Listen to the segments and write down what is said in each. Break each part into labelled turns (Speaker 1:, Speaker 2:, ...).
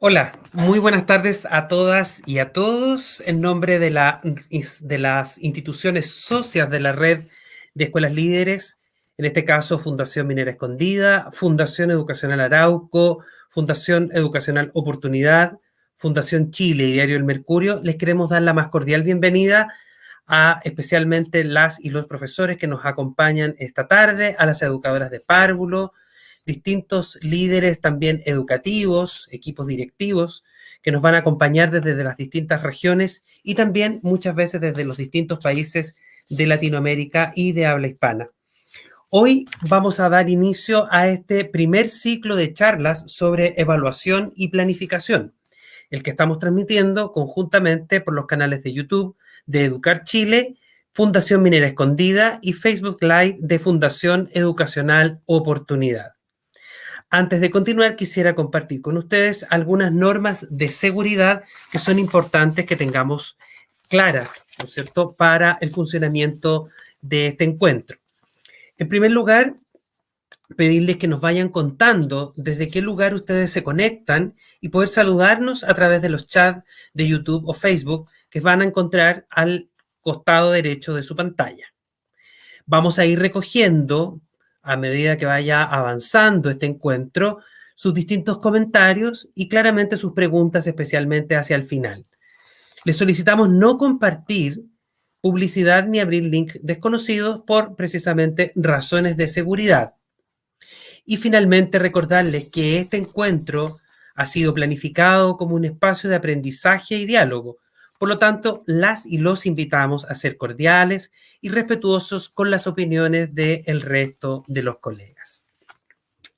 Speaker 1: Hola, muy buenas tardes a todas y a todos. En nombre de las instituciones socias de la red de escuelas líderes, en este caso Fundación Minera Escondida, Fundación Educacional Arauco, Fundación Educacional Oportunidad, Fundación Chile y Diario El Mercurio, les queremos dar la más cordial bienvenida a especialmente las y los profesores que nos acompañan esta tarde, a las educadoras de párvulo, distintos líderes también educativos, equipos directivos, que nos van a acompañar desde las distintas regiones y también muchas veces desde los distintos países de Latinoamérica y de habla hispana. Hoy vamos a dar inicio a este primer ciclo de charlas sobre evaluación y planificación, el que estamos transmitiendo conjuntamente por los canales de YouTube de Educar Chile, Fundación Minera Escondida y Facebook Live de Fundación Educacional Oportunidad. Antes de continuar, quisiera compartir con ustedes algunas normas de seguridad que son importantes que tengamos claras, ¿no es cierto?, para el funcionamiento de este encuentro. En primer lugar, pedirles que nos vayan contando desde qué lugar ustedes se conectan y poder saludarnos a través de los chats de YouTube o Facebook que van a encontrar al costado derecho de su pantalla. Vamos a ir recogiendo, a medida que vaya avanzando este encuentro, sus distintos comentarios y claramente sus preguntas, especialmente hacia el final. Les solicitamos no compartir publicidad ni abrir links desconocidos por precisamente razones de seguridad. Y finalmente recordarles que este encuentro ha sido planificado como un espacio de aprendizaje y diálogo. Por lo tanto, las y los invitamos a ser cordiales y respetuosos con las opiniones del resto de los colegas.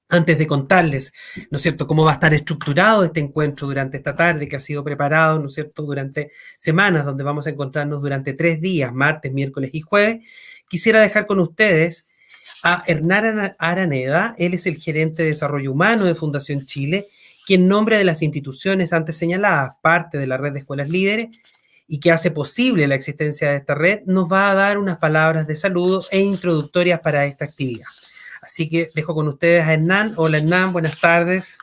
Speaker 1: Antes de contarles, ¿no es cierto?, cómo va a estar estructurado este encuentro durante esta tarde, que ha sido preparado, ¿no es cierto?, durante semanas, donde vamos a encontrarnos durante 3 días, martes, miércoles y jueves, quisiera dejar con ustedes a Hernán Araneda. Él es el gerente de desarrollo humano de Fundación Chile, quien en nombre de las instituciones antes señaladas, parte de la red de escuelas líderes, y que hace posible la existencia de esta red, nos va a dar unas palabras de saludo e introductorias para esta actividad. Así que dejo con ustedes a Hernán. Hola Hernán, buenas tardes.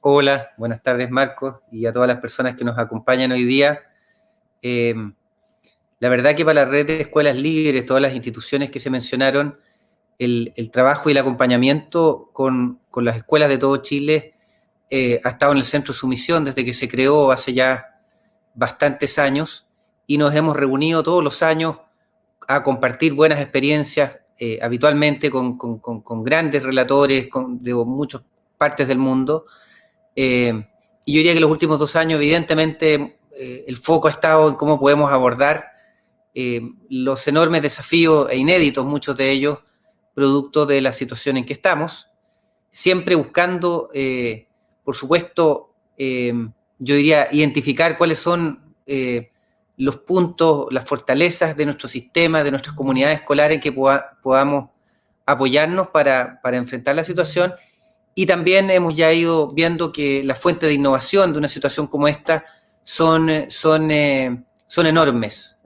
Speaker 2: Hola, buenas tardes Marcos y a todas las personas que nos acompañan hoy día. La verdad que para la red de escuelas líderes, todas las instituciones que se mencionaron, el trabajo y el acompañamiento con las escuelas de todo Chile ha estado en el centro de su misión desde que se creó hace ya bastantes años y nos hemos reunido todos los años a compartir buenas experiencias, habitualmente con grandes relatores de muchas partes del mundo. Y yo diría que los últimos 2 años, evidentemente, el foco ha estado en cómo podemos abordar los enormes desafíos e inéditos, muchos de ellos, producto de la situación en que estamos, siempre buscando, por supuesto, yo diría, identificar cuáles son los puntos, las fortalezas de nuestro sistema, de nuestras comunidades escolares en que podamos apoyarnos para enfrentar la situación. Y también hemos ya ido viendo que las fuentes de innovación de una situación como esta son enormes,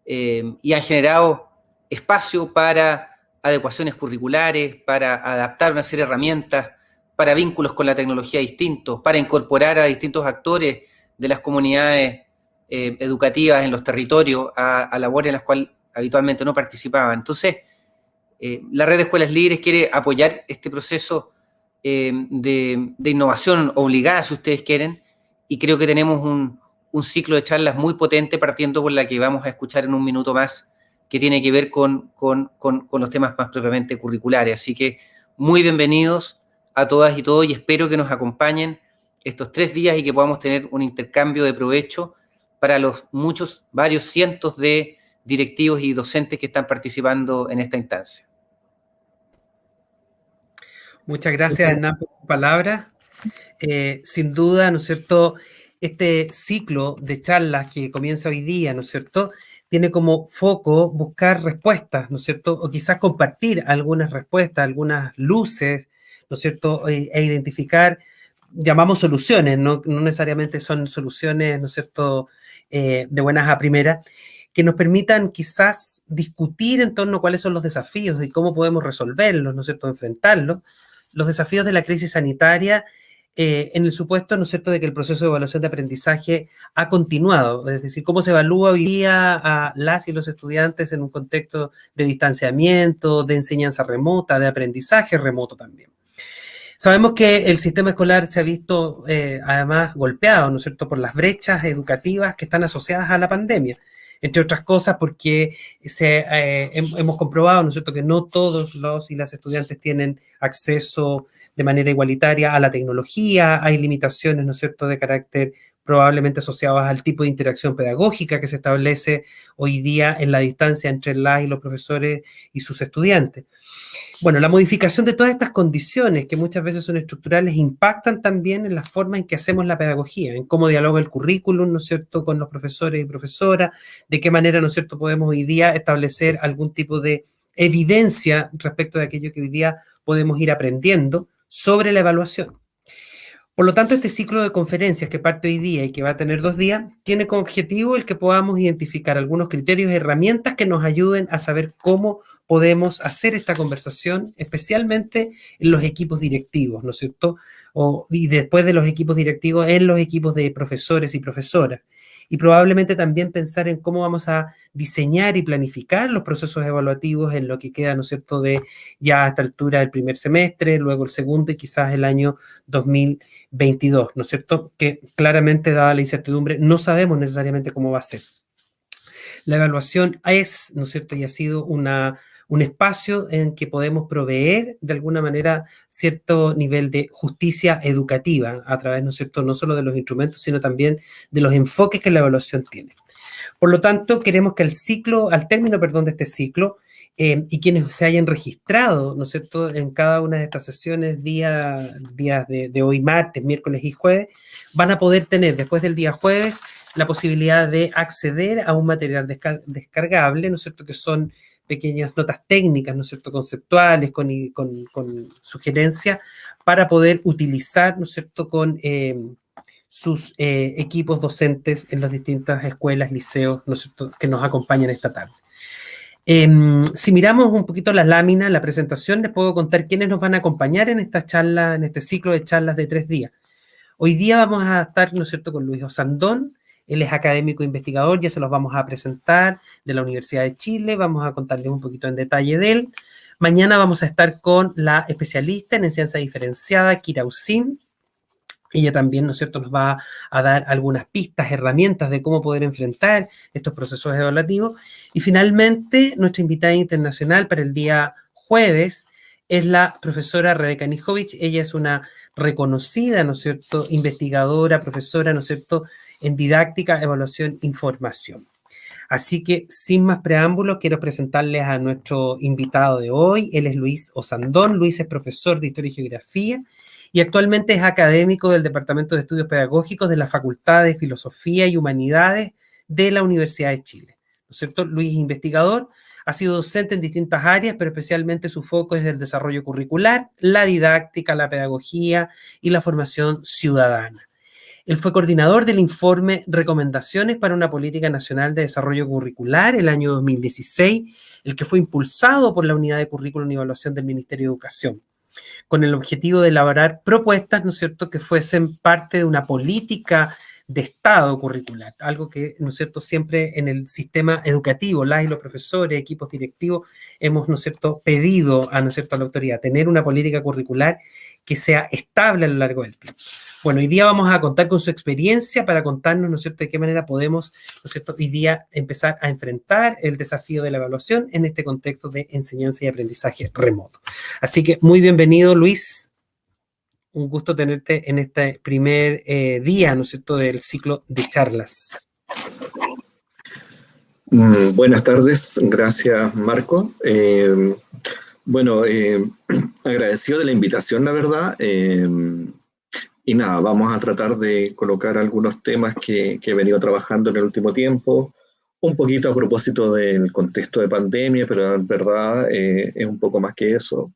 Speaker 2: y han generado espacio para adecuaciones curriculares, para adaptar una serie de herramientas, para vínculos con la tecnología distintos, para incorporar a distintos actores de las comunidades educativas en los territorios a labores en las cuales habitualmente no participaban. Entonces, la red de escuelas líderes quiere apoyar este proceso de innovación obligada, si ustedes quieren, y creo que tenemos un ciclo de charlas muy potente, partiendo por la que vamos a escuchar en un minuto más, que tiene que ver con los temas más propiamente curriculares. Así que muy bienvenidos a todas y todos y espero que nos acompañen estos 3 días y que podamos tener un intercambio de provecho para los varios cientos de directivos y docentes que están participando en esta instancia.
Speaker 1: Muchas gracias, Hernán, por tus palabras. Sin duda, ¿no es cierto?, este ciclo de charlas que comienza hoy día, ¿no es cierto?, tiene como foco buscar respuestas, ¿no es cierto?, o quizás compartir algunas respuestas, algunas luces, ¿no es cierto?, e identificar, llamamos soluciones, no necesariamente son soluciones, ¿no es cierto?, de buenas a primeras, que nos permitan quizás discutir en torno a cuáles son los desafíos y cómo podemos resolverlos, ¿no es cierto?, enfrentarlos. Los desafíos de la crisis sanitaria en el supuesto, ¿no es cierto?, de que el proceso de evaluación de aprendizaje ha continuado, es decir, cómo se evalúa hoy día a las y los estudiantes en un contexto de distanciamiento, de enseñanza remota, de aprendizaje remoto también. Sabemos que el sistema escolar se ha visto además golpeado, ¿no es cierto?, por las brechas educativas que están asociadas a la pandemia, entre otras cosas porque hemos comprobado, ¿no es cierto?, que no todos los y las estudiantes tienen acceso de manera igualitaria a la tecnología, hay limitaciones, ¿no es cierto?, de carácter probablemente asociadas al tipo de interacción pedagógica que se establece hoy día en la distancia entre las y los profesores y sus estudiantes. Bueno, la modificación de todas estas condiciones, que muchas veces son estructurales, impactan también en la forma en que hacemos la pedagogía, en cómo dialoga el currículum, ¿no es cierto?, con los profesores y profesoras, de qué manera, ¿no es cierto?, podemos hoy día establecer algún tipo de evidencia respecto de aquello que hoy día podemos ir aprendiendo sobre la evaluación. Por lo tanto, este ciclo de conferencias que parte hoy día y que va a tener 2 días, tiene como objetivo el que podamos identificar algunos criterios y herramientas que nos ayuden a saber cómo podemos hacer esta conversación, especialmente en los equipos directivos, ¿no es cierto? Y después de los equipos directivos, en los equipos de profesores y profesoras. Y probablemente también pensar en cómo vamos a diseñar y planificar los procesos evaluativos en lo que queda, ¿no es cierto?, de ya a esta altura del primer semestre, luego el segundo y quizás el año 2022, ¿no es cierto? Que claramente, dada la incertidumbre, no sabemos necesariamente cómo va a ser. La evaluación es, ¿no es cierto?, y ha sido un espacio en que podemos proveer de alguna manera cierto nivel de justicia educativa a través, ¿no es cierto?, no solo de los instrumentos, sino también de los enfoques que la evaluación tiene. Por lo tanto, queremos que al término, perdón, de este ciclo, y quienes se hayan registrado, ¿no es cierto?, en cada una de estas sesiones, días de hoy, martes, miércoles y jueves, van a poder tener, después del día jueves, la posibilidad de acceder a un material descargable, ¿no es cierto?, que son pequeñas notas técnicas, ¿no es cierto?, conceptuales, con sugerencias, para poder utilizar, ¿no es cierto?, con sus equipos docentes en las distintas escuelas, liceos, ¿no es cierto?, que nos acompañan esta tarde. Si miramos un poquito las láminas, la presentación, les puedo contar quiénes nos van a acompañar en esta charla, en este ciclo de charlas de 3 días. Hoy día vamos a estar, ¿no es cierto?, con Luis Osandón. Él es académico investigador, ya se los vamos a presentar, de la Universidad de Chile, vamos a contarles un poquito en detalle de él. Mañana vamos a estar con la especialista en enseñanza diferenciada, Kira Usín. Ella también, ¿no es cierto?, nos va a dar algunas pistas, herramientas de cómo poder enfrentar estos procesos evaluativos. Y finalmente, nuestra invitada internacional para el día jueves es la profesora Rebeca Nijovic. Ella es una reconocida, ¿no es cierto?, investigadora, profesora, ¿no es cierto?, en didáctica, evaluación, información. Así que, sin más preámbulos, quiero presentarles a nuestro invitado de hoy. Él es Luis Osandón. Luis es profesor de Historia y Geografía y actualmente es académico del Departamento de Estudios Pedagógicos de la Facultad de Filosofía y Humanidades de la Universidad de Chile. ¿No es cierto? Luis es investigador, ha sido docente en distintas áreas, pero especialmente su foco es el desarrollo curricular, la didáctica, la pedagogía y la formación ciudadana. Él fue coordinador del informe Recomendaciones para una Política Nacional de Desarrollo Curricular el año 2016, el que fue impulsado por la Unidad de Currículum y Evaluación del Ministerio de Educación, con el objetivo de elaborar propuestas, ¿no es cierto?, que fuesen parte de una política de Estado curricular, algo que, ¿no es cierto?, siempre en el sistema educativo, las y los profesores, equipos directivos, hemos, ¿no es cierto?, pedido a, ¿no es cierto?, a la autoridad tener una política curricular que sea estable a lo largo del tiempo. Bueno, hoy día vamos a contar con su experiencia para contarnos, ¿no es cierto?, de qué manera podemos, ¿no es cierto?, hoy día empezar a enfrentar el desafío de la evaluación en este contexto de enseñanza y aprendizaje remoto. Así que muy bienvenido, Luis. Un gusto tenerte en este primer día, ¿no es cierto?, del ciclo de charlas.
Speaker 3: Buenas tardes, gracias Marco. Agradecido de la invitación, la verdad. Y nada, vamos a tratar de colocar algunos temas que he venido trabajando en el último tiempo, un poquito a propósito del contexto de pandemia, pero en verdad es un poco más que eso.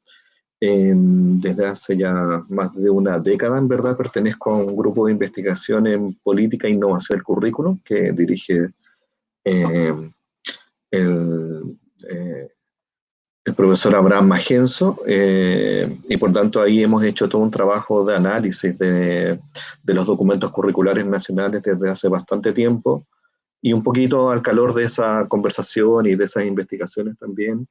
Speaker 3: Desde hace ya más de una década, en verdad, pertenezco a un grupo de investigación en política e innovación del currículum que dirige el el profesor Abraham Magenzo, y por tanto ahí hemos hecho todo un trabajo de análisis de los documentos curriculares nacionales desde hace bastante tiempo, y un poquito al calor de esa conversación y de esas investigaciones también,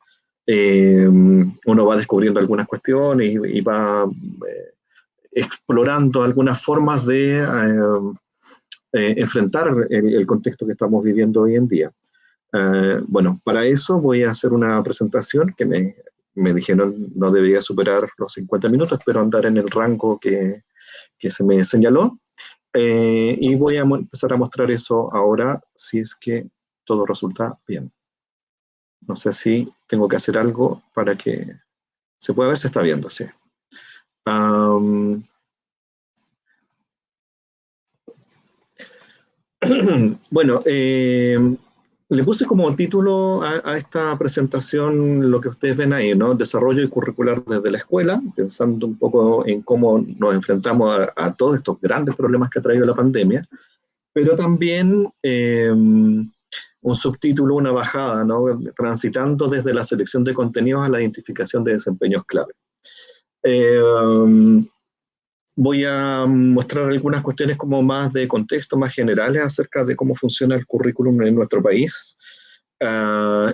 Speaker 3: uno va descubriendo algunas cuestiones y va explorando algunas formas de enfrentar el contexto que estamos viviendo hoy en día. Bueno, para eso voy a hacer una presentación que me dijeron no debería superar los 50 minutos, pero andar en el rango que se me señaló. Y voy a empezar a mostrar eso ahora, si es que todo resulta bien. No sé si tengo que hacer algo para que se pueda ver, se está viendo, sí. Bueno, le puse como título a esta presentación lo que ustedes ven ahí, ¿no? Desarrollo curricular desde la escuela, pensando un poco en cómo nos enfrentamos a todos estos grandes problemas que ha traído la pandemia, pero también un subtítulo, una bajada, ¿no? Transitando desde la selección de contenidos a la identificación de desempeños clave. Voy a mostrar algunas cuestiones como más de contexto, más generales acerca de cómo funciona el currículum en nuestro país.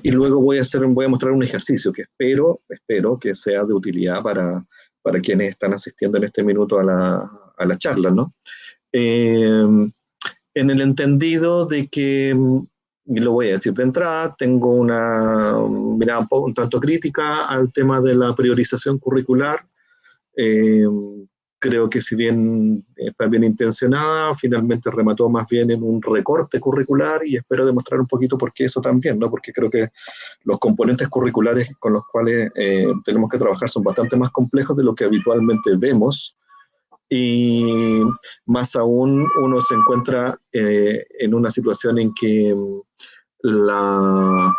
Speaker 3: Y luego voy a mostrar un ejercicio que espero que sea de utilidad para quienes están asistiendo en este minuto a la charla, ¿no? En el entendido de que, y lo voy a decir de entrada, tengo una mirada un tanto crítica al tema de la priorización curricular. Creo que si bien está bien intencionada, finalmente remató más bien en un recorte curricular, y espero demostrar un poquito por qué eso también, ¿no? Porque creo que los componentes curriculares con los cuales tenemos que trabajar son bastante más complejos de lo que habitualmente vemos, y más aún uno se encuentra en una situación en que la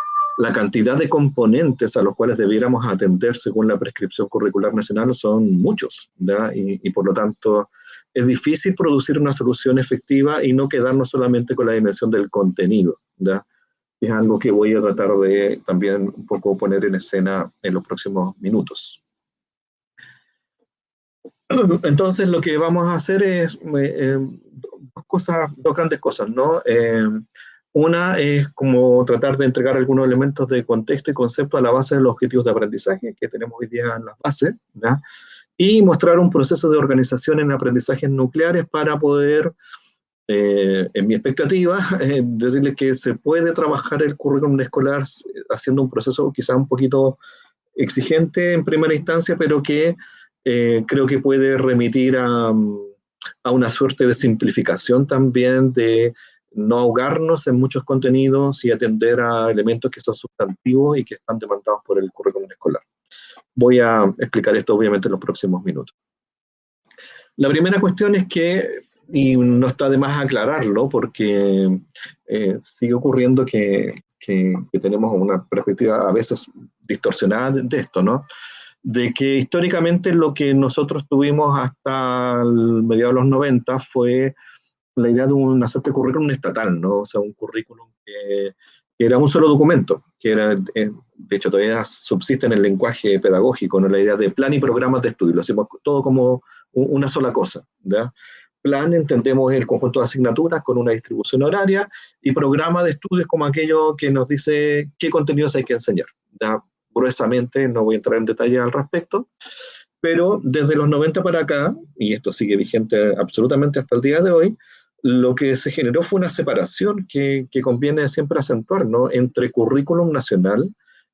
Speaker 3: cantidad de componentes a los cuales debiéramos atender según la prescripción curricular nacional son muchos, ¿ya? Y por lo tanto es difícil producir una solución efectiva y no quedarnos solamente con la dimensión del contenido, ¿ya? Es algo que voy a tratar de también un poco poner en escena en los próximos minutos. Entonces lo que vamos a hacer es dos grandes cosas, ¿no? Una es como tratar de entregar algunos elementos de contexto y concepto a la base de los objetivos de aprendizaje que tenemos hoy día en las bases, ¿ya? Y mostrar un proceso de organización en aprendizajes nucleares para poder, en mi expectativa, decirles que se puede trabajar el currículum escolar haciendo un proceso quizás un poquito exigente en primera instancia, pero que creo que puede remitir a una suerte de simplificación también, de no ahogarnos en muchos contenidos y atender a elementos que son sustantivos y que están demandados por el currículum escolar. Voy a explicar esto obviamente en los próximos minutos. La primera cuestión es que, y no está de más aclararlo, porque sigue ocurriendo que tenemos una perspectiva a veces distorsionada de esto, ¿no? De que históricamente lo que nosotros tuvimos hasta el mediados de los 90 fue la idea de una suerte de currículum estatal, ¿no? O sea, un currículum que era un solo documento, que era, de hecho todavía subsiste en el lenguaje pedagógico, ¿no? La idea de plan y programas de estudio, lo hacemos todo como una sola cosa, ¿ya? Plan entendemos el conjunto de asignaturas con una distribución horaria, y programa de estudios como aquello que nos dice qué contenidos hay que enseñar, ¿ya? Gruesamente, no voy a entrar en detalle al respecto, pero desde los 90 para acá, y esto sigue vigente absolutamente hasta el día de hoy, lo que se generó fue una separación que conviene siempre acentuar, ¿no? Entre currículum nacional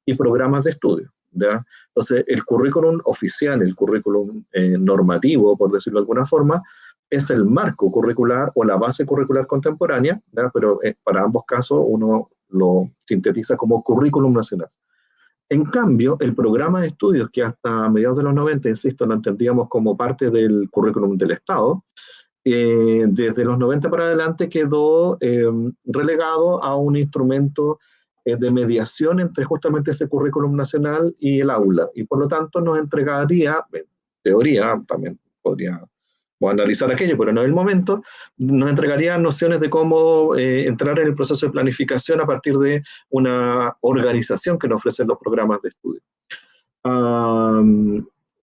Speaker 3: y programas de estudio, ¿ya? Entonces, el currículum oficial, el currículum normativo, por decirlo de alguna forma, es el marco curricular o la base curricular contemporánea, ¿ya? Pero para ambos casos uno lo sintetiza como currículum nacional. En cambio, el programa de estudios, que hasta mediados de los 90, insisto, lo entendíamos como parte del currículum del Estado, desde los 90 para adelante quedó relegado a un instrumento de mediación entre justamente ese currículum nacional y el aula, y por lo tanto nos entregaría, en teoría, también podría o analizar aquello, pero no es el momento, nos entregaría nociones de cómo entrar en el proceso de planificación a partir de una organización que nos ofrecen los programas de estudio.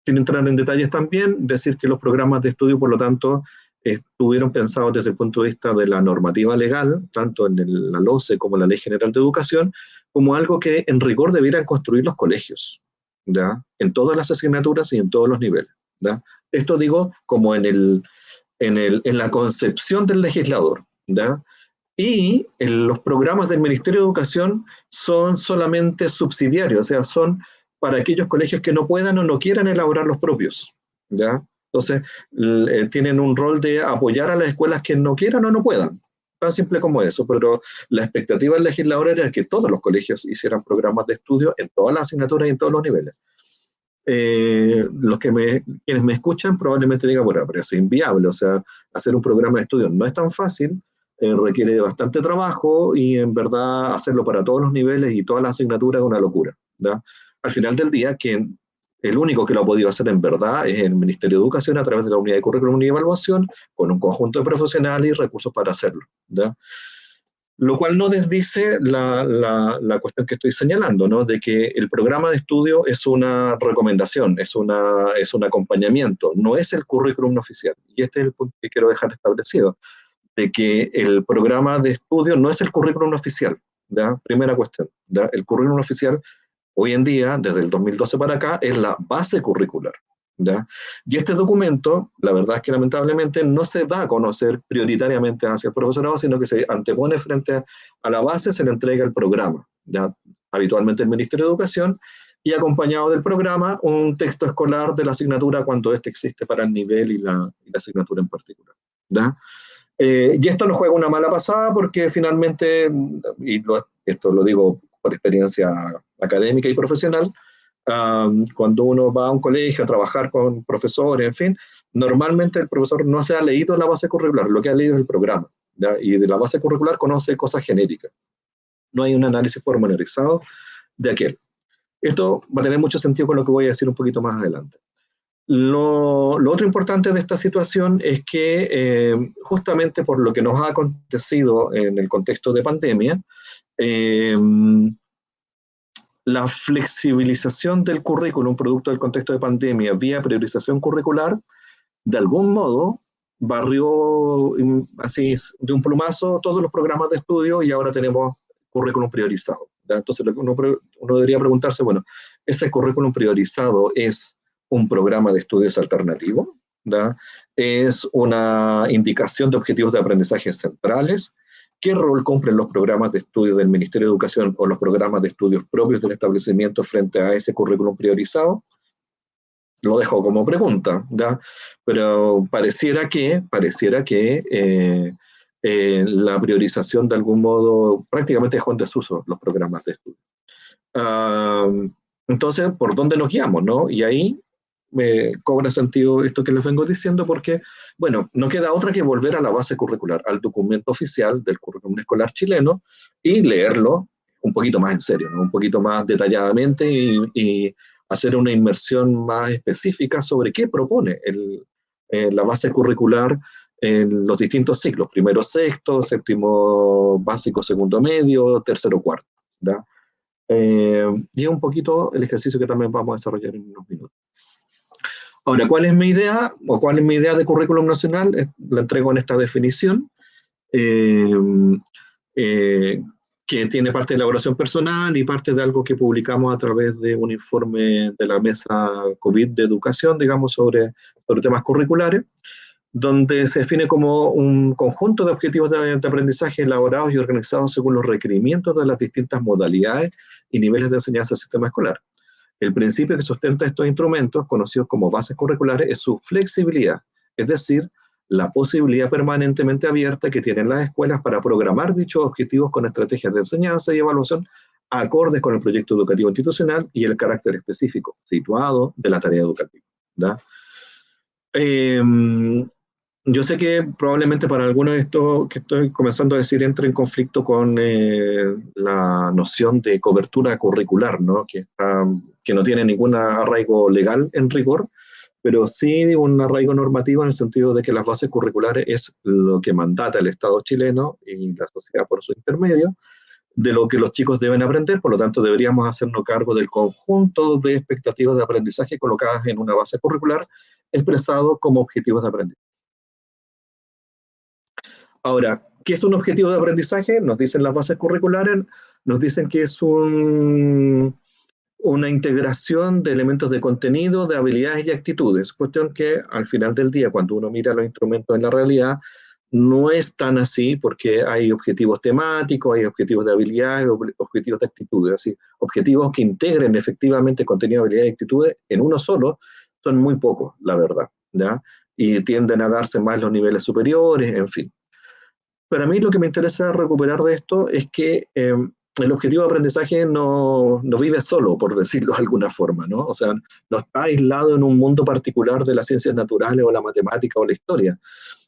Speaker 3: Sin entrar en detalles también, decir que los programas de estudio, por lo tanto, estuvieron pensados desde el punto de vista de la normativa legal, tanto en la LOCE como en la Ley General de Educación, como algo que en rigor debieran construir los colegios, ¿ya? En todas las asignaturas y en todos los niveles, ¿ya? Esto digo como en la concepción del legislador, ¿ya? Y los programas del Ministerio de Educación son solamente subsidiarios, o sea, son para aquellos colegios que no puedan o no quieran elaborar los propios, ¿ya? Entonces, tienen un rol de apoyar a las escuelas que no quieran o no puedan, tan simple como eso, pero la expectativa del legislador era que todos los colegios hicieran programas de estudio en todas las asignaturas y en todos los niveles. Quienes me escuchan probablemente digan, bueno, pero eso es inviable, o sea, hacer un programa de estudio no es tan fácil, requiere bastante trabajo y en verdad hacerlo para todos los niveles y todas las asignaturas es una locura, ¿ya? Al final del día, el único que lo ha podido hacer en verdad es el Ministerio de Educación a través de la Unidad de Currículum y Evaluación, con un conjunto de profesionales y recursos para hacerlo, ¿ya? Lo cual no desdice la cuestión que estoy señalando, ¿no? De que el programa de estudio es una recomendación, es un acompañamiento, no es el currículum oficial. Y este es el punto que quiero dejar establecido, de que el programa de estudio no es el currículum oficial, ¿ya? Primera cuestión, ¿ya? El currículum oficial hoy en día, desde el 2012 para acá, es la base curricular, ¿ya? Y este documento, la verdad es que lamentablemente no se da a conocer prioritariamente hacia el profesorado, sino que se antepone frente a la base, se le entrega el programa, ¿ya? Habitualmente el Ministerio de Educación, y acompañado del programa un texto escolar de la asignatura cuando este existe para el nivel y la asignatura en particular, ¿ya? Y esto nos juega una mala pasada porque finalmente, esto lo digo por experiencia académica y profesional, cuando uno va a un colegio a trabajar con profesores, en fin, normalmente el profesor no se ha leído la base curricular, lo que ha leído es el programa, ¿ya? Y de la base curricular conoce cosas genéricas. No hay un análisis pormenorizado de aquel. Esto va a tener mucho sentido con lo que voy a decir un poquito más adelante. Lo otro importante de esta situación es que justamente por lo que nos ha acontecido en el contexto de pandemia, la flexibilización del currículum producto del contexto de pandemia vía priorización curricular, de algún modo barrió así de un plumazo todos los programas de estudio y ahora tenemos currículum priorizado, ¿ya? Entonces uno debería preguntarse, bueno, ¿ese currículum priorizado es un programa de estudios alternativo? ¿Ya? ¿Es una indicación de objetivos de aprendizaje centrales? ¿Qué rol cumplen los programas de estudio del Ministerio de Educación o los programas de estudios propios del establecimiento frente a ese currículum priorizado? Lo dejo como pregunta, ¿ya? Pero pareciera que la priorización de algún modo prácticamente dejó en desuso los programas de estudio. Entonces, ¿por dónde nos guiamos, no? Y ahí cobra sentido esto que les vengo diciendo porque, bueno, no queda otra que volver a la base curricular, al documento oficial del currículum escolar chileno y leerlo un poquito más en serio, ¿no? Un poquito más detalladamente y hacer una inmersión más específica sobre qué propone la base curricular en los distintos ciclos, primero, sexto, séptimo básico, segundo medio, tercero, cuarto, ¿ya? Y es un poquito el ejercicio que también vamos a desarrollar en unos minutos. Ahora, ¿cuál es mi idea o cuál es mi idea de currículum nacional? La entrego en esta definición, que tiene parte de elaboración personal y parte de algo que publicamos a través de un informe de la mesa COVID de educación, digamos, sobre temas curriculares, donde se define como un conjunto de objetivos de aprendizaje elaborados y organizados según los requerimientos de las distintas modalidades y niveles de enseñanza del sistema escolar. El principio que sustenta estos instrumentos, conocidos como bases curriculares, es su flexibilidad, es decir, la posibilidad permanentemente abierta que tienen las escuelas para programar dichos objetivos con estrategias de enseñanza y evaluación acordes con el proyecto educativo institucional y el carácter específico situado de la tarea educativa, ¿da? Yo sé que probablemente para algunos de estos que estoy comenzando a decir entra en conflicto con la noción de cobertura curricular, ¿no? Que no tiene ningún arraigo legal en rigor, pero sí un arraigo normativo en el sentido de que las bases curriculares es lo que mandata el Estado chileno y la sociedad por su intermedio, de lo que los chicos deben aprender, por lo tanto deberíamos hacernos cargo del conjunto de expectativas de aprendizaje colocadas en una base curricular expresado como objetivos de aprendizaje. Ahora, ¿qué es un objetivo de aprendizaje? Nos dicen las bases curriculares, nos dicen que es una integración de elementos de contenido, de habilidades y actitudes, cuestión que al final del día, cuando uno mira los instrumentos en la realidad, no es tan así porque hay objetivos temáticos, hay objetivos de habilidades, objetivos de actitudes, así, objetivos que integren efectivamente contenido, habilidades y actitudes en uno solo, son muy pocos, la verdad, ¿ya? Y tienden a darse más los niveles superiores, en fin. Para mí lo que me interesa recuperar de esto es que el objetivo de aprendizaje no vive solo, por decirlo de alguna forma, ¿no? O sea, no está aislado en un mundo particular de las ciencias naturales o la matemática o la historia.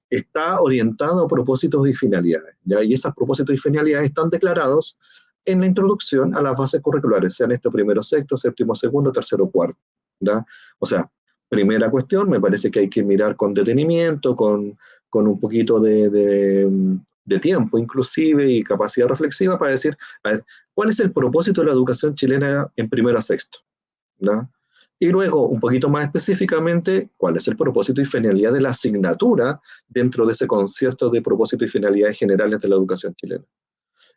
Speaker 3: Está orientado a propósitos y finalidades, ¿ya? Y esos propósitos y finalidades están declarados en la introducción a las bases curriculares, sean esto primero, sexto, séptimo, segundo, tercero, cuarto, ¿ya? O sea, primera cuestión, me parece que hay que mirar con detenimiento, con un poquito de tiempo inclusive y capacidad reflexiva para decir, a ver, ¿cuál es el propósito de la educación chilena en primero a sexto? ¿No? Y luego, un poquito más específicamente, ¿cuál es el propósito y finalidad de la asignatura dentro de ese concierto de propósitos y finalidades generales de la educación chilena?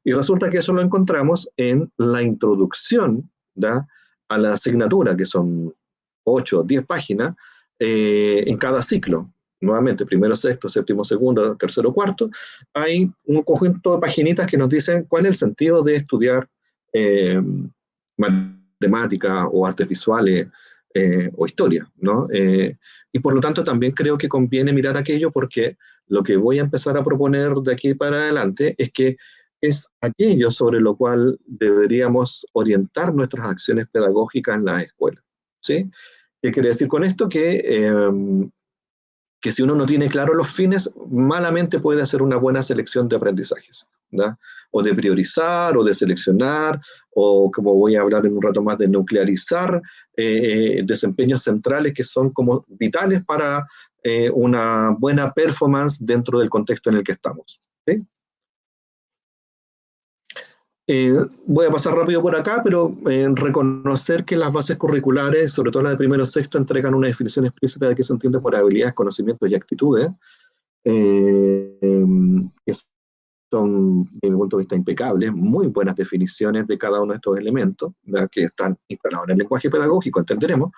Speaker 3: Y resulta que eso lo encontramos en la introducción, ¿da?, a la asignatura, que son 8 o 10 páginas en cada ciclo. Nuevamente, primero, sexto, séptimo, segundo, tercero, cuarto, hay un conjunto de paginitas que nos dicen cuál es el sentido de estudiar matemática o artes visuales o historia, ¿no? Y por lo tanto también creo que conviene mirar aquello porque lo que voy a empezar a proponer de aquí para adelante es que es aquello sobre lo cual deberíamos orientar nuestras acciones pedagógicas en la escuela, ¿sí? ¿Qué quiere decir con esto? Que si uno no tiene claro los fines, malamente puede hacer una buena selección de aprendizajes, ¿no? O de priorizar, o de seleccionar, o como voy a hablar en un rato más, de nuclearizar desempeños centrales que son como vitales para una buena performance dentro del contexto en el que estamos, ¿sí? Voy a pasar rápido por acá, pero reconocer que las bases curriculares, sobre todo las de primero y sexto, entregan una definición explícita de qué se entiende por habilidades, conocimientos y actitudes, que son, desde mi punto de vista, impecables, muy buenas definiciones de cada uno de estos elementos, ¿verdad?, que están instalados en el lenguaje pedagógico, entenderemos,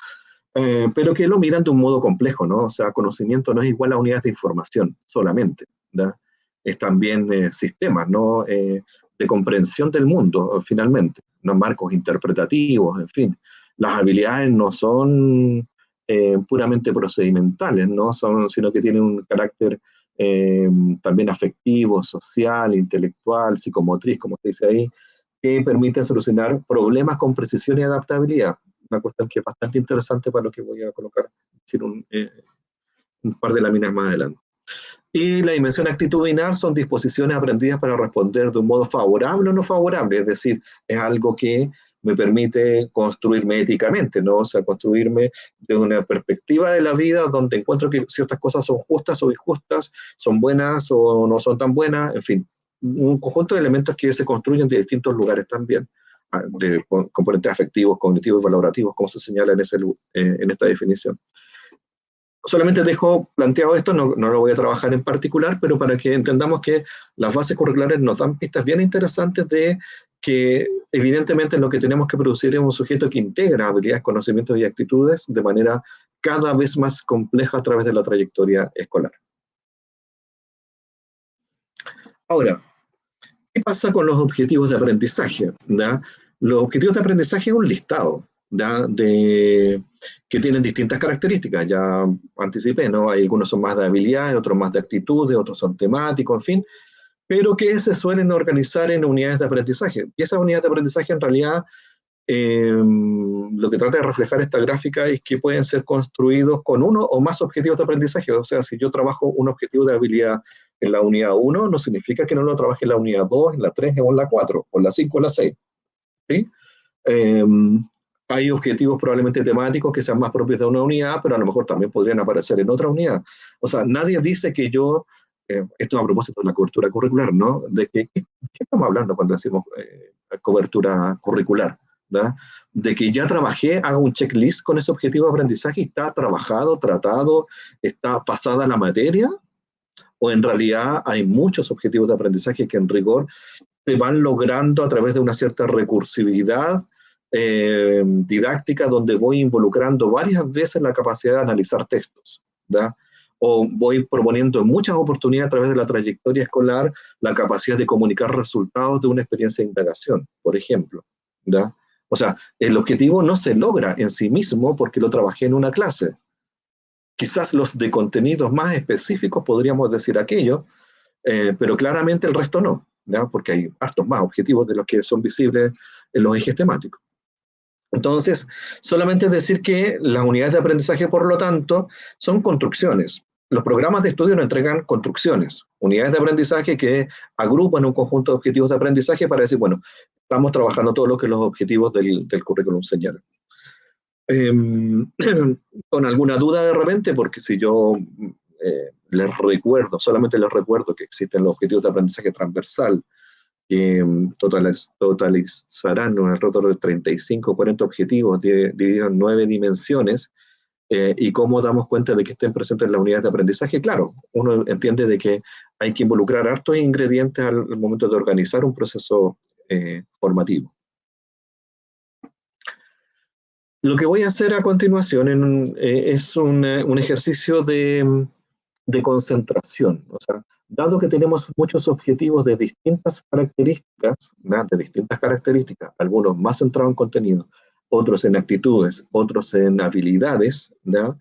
Speaker 3: pero que lo miran de un modo complejo, ¿no? O sea, conocimiento no es igual a unidades de información solamente, ¿verdad? Es también sistemas, ¿no? De comprensión del mundo, finalmente, ¿no? Marcos interpretativos, en fin. Las habilidades no son puramente procedimentales, ¿no? Sino que tienen un carácter también afectivo, social, intelectual, psicomotriz, como se dice ahí, que permiten solucionar problemas con precisión y adaptabilidad. Una cuestión que es bastante interesante para lo que voy a colocar, decir, un par de láminas más adelante. Y la dimensión actitudinal son disposiciones aprendidas para responder de un modo favorable o no favorable, es decir, es algo que me permite construirme éticamente, ¿no? O sea, construirme de una perspectiva de la vida donde encuentro que ciertas cosas son justas o injustas, son buenas o no son tan buenas, en fin, un conjunto de elementos que se construyen de distintos lugares también, de componentes afectivos, cognitivos y valorativos, como se señala en esta definición. Solamente dejo planteado esto, no lo voy a trabajar en particular, pero para que entendamos que las bases curriculares nos dan pistas bien interesantes de que evidentemente lo que tenemos que producir es un sujeto que integra habilidades, conocimientos y actitudes de manera cada vez más compleja a través de la trayectoria escolar. Ahora, ¿qué pasa con los objetivos de aprendizaje? ¿Ya? Los objetivos de aprendizaje es un listado, ¿ya?, que tienen distintas características. Ya anticipé, ¿no? Hay algunos son más de habilidades, otros más de actitudes, otros son temáticos, en fin, pero que se suelen organizar en unidades de aprendizaje. Y esas unidades de aprendizaje en realidad lo que trata de reflejar esta gráfica es que pueden ser construidos con uno o más objetivos de aprendizaje. O sea, si yo trabajo un objetivo de habilidad en la unidad 1, no significa que no lo trabaje en la unidad 2, en la 3 o en la 4, o en la 5 o en la 6. ¿Sí? Hay objetivos probablemente temáticos que sean más propios de una unidad, pero a lo mejor también podrían aparecer en otra unidad. O sea, nadie dice que yo, esto a propósito de la cobertura curricular, ¿no? De que, ¿qué estamos hablando cuando decimos cobertura curricular? ¿Da? De que ya trabajé, hago un checklist con ese objetivo de aprendizaje y está trabajado, tratado, está pasada la materia, o en realidad hay muchos objetivos de aprendizaje que en rigor se van logrando a través de una cierta recursividad didáctica, donde voy involucrando varias veces la capacidad de analizar textos, ¿da? O voy proponiendo en muchas oportunidades a través de la trayectoria escolar la capacidad de comunicar resultados de una experiencia de indagación, por ejemplo, ¿da? O sea, el objetivo no se logra en sí mismo porque lo trabajé en una clase. Quizás los de contenidos más específicos podríamos decir aquello, pero claramente el resto no, ¿ya? Porque hay hartos más objetivos de los que son visibles en los ejes temáticos. Entonces, solamente decir que las unidades de aprendizaje, por lo tanto, son construcciones. Los programas de estudio nos entregan construcciones, unidades de aprendizaje que agrupan un conjunto de objetivos de aprendizaje para decir, bueno, estamos trabajando todo lo que los objetivos del currículum señalan. Con alguna duda de repente, porque si yo les recuerdo, solamente les recuerdo que existen los objetivos de aprendizaje transversal, que totalizarán un alrededor de 35 o 40 objetivos divididos en 9 dimensiones, y cómo damos cuenta de que estén presentes en las unidades de aprendizaje. Claro, uno entiende de que hay que involucrar hartos ingredientes al momento de organizar un proceso formativo. Lo que voy a hacer a continuación es un ejercicio de concentración. O sea, dado que tenemos muchos objetivos de distintas características, ¿no? De distintas características, algunos más centrados en contenido, otros en actitudes, otros en habilidades, ¿no?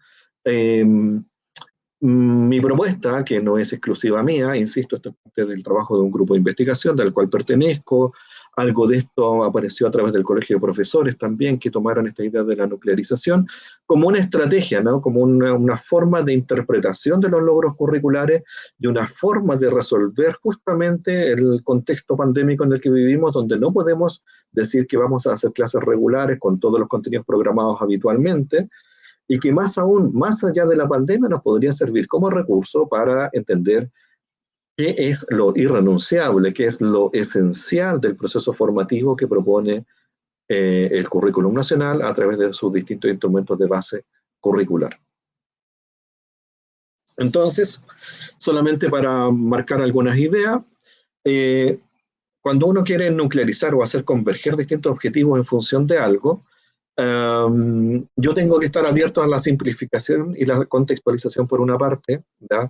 Speaker 3: Mi propuesta, que no es exclusiva mía, insisto, esto es parte del trabajo de un grupo de investigación del cual pertenezco, algo de esto apareció a través del Colegio de Profesores también, que tomaron esta idea de la nuclearización como una estrategia, ¿no? Como una forma de interpretación de los logros curriculares y una forma de resolver justamente el contexto pandémico en el que vivimos, donde no podemos decir que vamos a hacer clases regulares con todos los contenidos programados habitualmente, y que más aún, más allá de la pandemia, nos podría servir como recurso para entender qué es lo irrenunciable, qué es lo esencial del proceso formativo que propone el currículum nacional a través de sus distintos instrumentos de base curricular. Entonces, solamente para marcar algunas ideas, cuando uno quiere nuclearizar o hacer converger distintos objetivos en función de algo, yo tengo que estar abierto a la simplificación y la contextualización por una parte, ¿ya?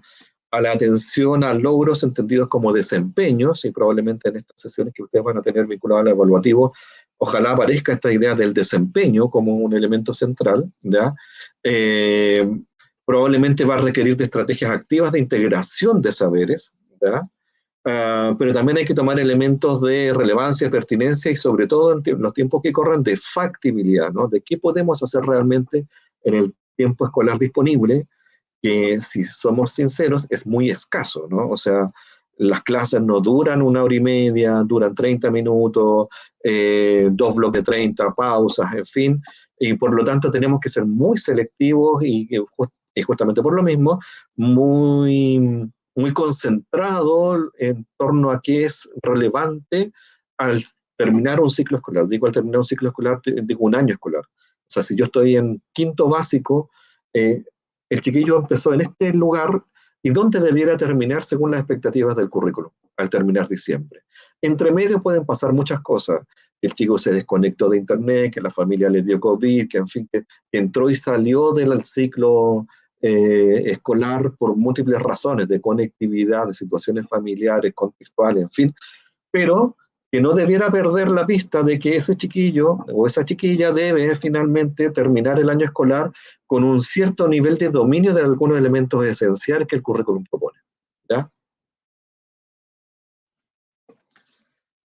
Speaker 3: A la atención a logros entendidos como desempeños, y probablemente en estas sesiones que ustedes van a tener vinculadas al evaluativo, ojalá aparezca esta idea del desempeño como un elemento central, ¿ya? Probablemente va a requerir de estrategias activas de integración de saberes, ¿ya? Pero también hay que tomar elementos de relevancia, pertinencia y sobre todo en los tiempos que corren de factibilidad, ¿no? De qué podemos hacer realmente en el tiempo escolar disponible, que si somos sinceros es muy escaso, ¿no? O sea, las clases no duran 1 hora y media, duran 30 minutos, 2 bloques de 30, pausas, en fin, y por lo tanto tenemos que ser muy selectivos y justamente por lo mismo, muy concentrado en torno a qué es relevante al terminar un ciclo escolar. Digo al terminar un ciclo escolar, digo un año escolar. O sea, si yo estoy en quinto básico, el chiquillo empezó en este lugar y dónde debiera terminar según las expectativas del currículum, al terminar diciembre. Entre medio pueden pasar muchas cosas. El chico se desconectó de internet, que la familia le dio COVID, que en fin, que entró y salió del ciclo escolar por múltiples razones, de conectividad, de situaciones familiares, contextuales, en fin, pero que no debiera perder la pista de que ese chiquillo o esa chiquilla debe finalmente terminar el año escolar con un cierto nivel de dominio de algunos elementos esenciales que el currículum propone, ¿ya?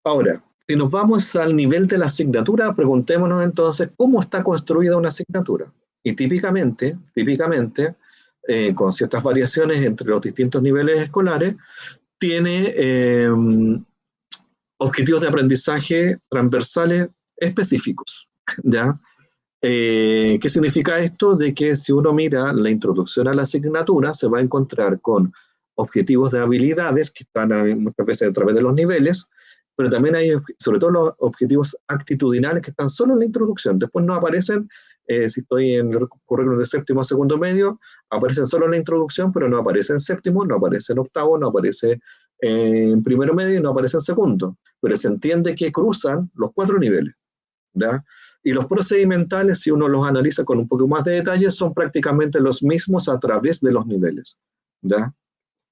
Speaker 3: Ahora, si nos vamos al nivel de la asignatura, preguntémonos entonces cómo está construida una asignatura. Y típicamente, con ciertas variaciones entre los distintos niveles escolares, tiene objetivos de aprendizaje transversales específicos, ¿ya? ¿Qué significa esto? De que si uno mira la introducción a la asignatura, se va a encontrar con objetivos de habilidades que están muchas veces a través de los niveles, pero también hay, sobre todo, los objetivos actitudinales que están solo en la introducción. Después no aparecen, si estoy en el currículum de séptimo o segundo medio, aparecen solo en la introducción, pero no aparece en séptimo, no aparece en octavo, no aparece en primero medio y no aparece en segundo. Pero se entiende que cruzan los 4 niveles, ¿ya? Y los procedimentales, si uno los analiza con un poco más de detalle, son prácticamente los mismos a través de los niveles, ¿ya?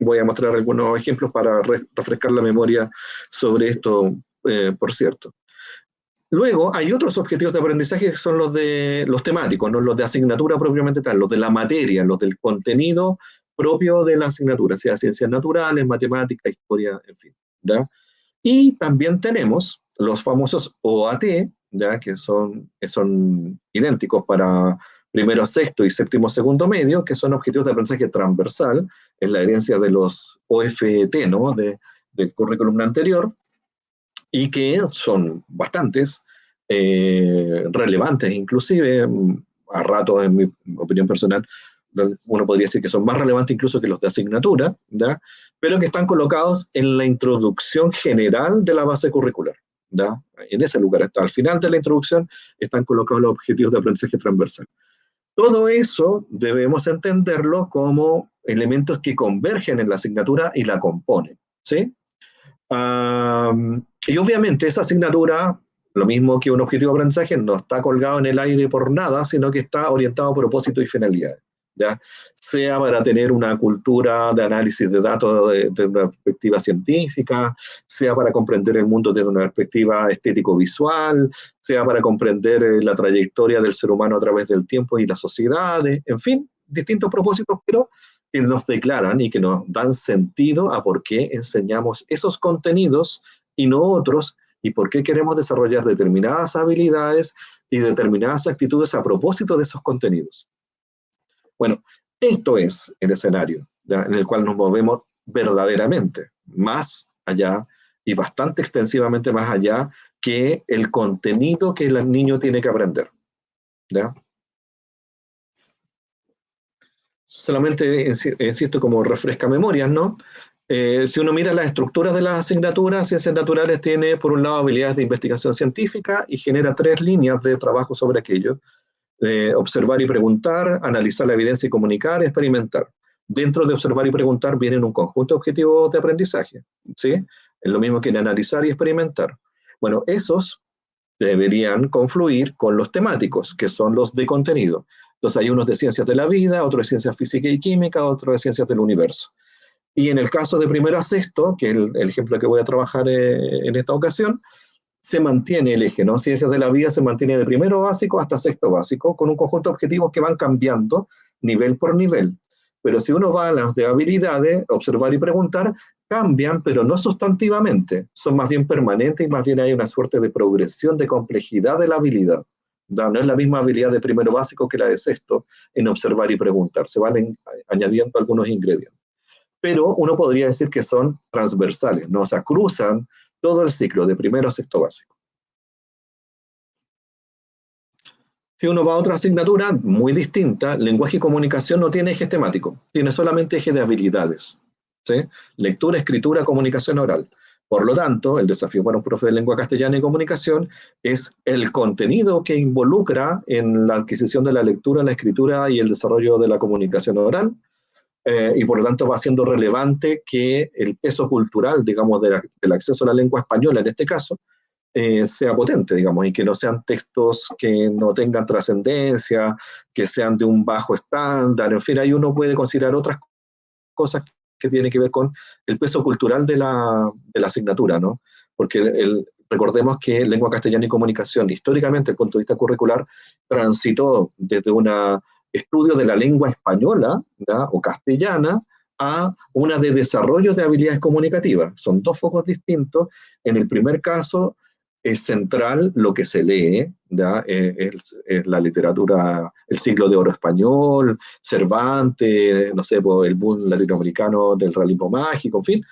Speaker 3: Voy a mostrar algunos ejemplos para refrescar la memoria sobre esto, por cierto. Luego, hay otros objetivos de aprendizaje que son los temáticos, ¿no? Los de asignatura propiamente tal, los de la materia, los del contenido propio de la asignatura, sea ciencias naturales, matemáticas, historia, en fin, ¿ya? Y también tenemos los famosos OAT, ¿ya? Que son idénticos para primero, sexto y séptimo, segundo medio, que son objetivos de aprendizaje transversal, es la herencia de los OFT, ¿no? Del currículum anterior, y que son bastantes, relevantes inclusive, a ratos, en mi opinión personal, uno podría decir que son más relevantes incluso que los de asignatura, ¿ya? Pero que están colocados en la introducción general de la base curricular, ¿ya? En ese lugar está, al final de la introducción están colocados los objetivos de aprendizaje transversal. Todo eso debemos entenderlo como elementos que convergen en la asignatura y la componen, ¿sí? Y obviamente esa asignatura, lo mismo que un objetivo de aprendizaje, no está colgado en el aire por nada, sino que está orientado a propósito y finalidades, ¿ya? Sea para tener una cultura de análisis de datos desde una perspectiva científica, sea para comprender el mundo desde una perspectiva estético-visual, sea para comprender la trayectoria del ser humano a través del tiempo y las sociedades, en fin, distintos propósitos, pero que nos declaran y que nos dan sentido a por qué enseñamos esos contenidos y no otros, y por qué queremos desarrollar determinadas habilidades y determinadas actitudes a propósito de esos contenidos. Bueno, esto es el escenario, ¿ya? En el cual nos movemos verdaderamente, más allá y bastante extensivamente más allá que el contenido que el niño tiene que aprender, ¿ya? Solamente insisto como refresca memorias, ¿no? Si uno mira las estructuras de las asignaturas, ciencias naturales tiene por un lado habilidades de investigación científica y genera 3 líneas de trabajo sobre aquello. Observar y preguntar, analizar la evidencia y comunicar, experimentar. Dentro de observar y preguntar vienen un conjunto de objetivos de aprendizaje, ¿sí? Es lo mismo que en analizar y experimentar. Bueno, esos deberían confluir con los temáticos, que son los de contenido. Entonces hay unos de ciencias de la vida, otros de ciencias física y química, otros de ciencias del universo. Y en el caso de primero a sexto, que es el ejemplo que voy a trabajar en esta ocasión, se mantiene el eje, ¿no? Ciencias de la vida se mantiene de primero básico hasta sexto básico, con un conjunto de objetivos que van cambiando nivel por nivel. Pero si uno va a las de habilidades, observar y preguntar, cambian, pero no sustantivamente, son más bien permanentes y más bien hay una suerte de progresión de complejidad de la habilidad. No es la misma habilidad de primero básico que la de sexto en observar y preguntar, se van añadiendo algunos ingredientes. Pero uno podría decir que son transversales, ¿no? O sea, cruzan todo el ciclo de primero a sexto básico. Si uno va a otra asignatura muy distinta, lenguaje y comunicación no tiene eje temático, tiene solamente eje de habilidades, ¿sí? Lectura, escritura, comunicación oral. Por lo tanto, el desafío para un profe de lengua castellana y comunicación es el contenido que involucra en la adquisición de la lectura, la escritura y el desarrollo de la comunicación oral, y por lo tanto va siendo relevante que el peso cultural, digamos, del acceso a la lengua española en este caso, sea potente, digamos, y que no sean textos que no tengan trascendencia, que sean de un bajo estándar, en fin, ahí uno puede considerar otras cosas que tienen que ver con el peso cultural de la asignatura, ¿no? Porque recordemos que lengua castellana y comunicación, históricamente, desde el punto de vista curricular, transitó desde un estudio de la lengua española, ¿ya? O castellana, a una de desarrollo de habilidades comunicativas. Son 2 focos distintos. En el primer caso, es central lo que se lee, ¿ya? Es la literatura, el siglo de oro español, Cervantes, no sé, el boom latinoamericano del realismo mágico, en fin,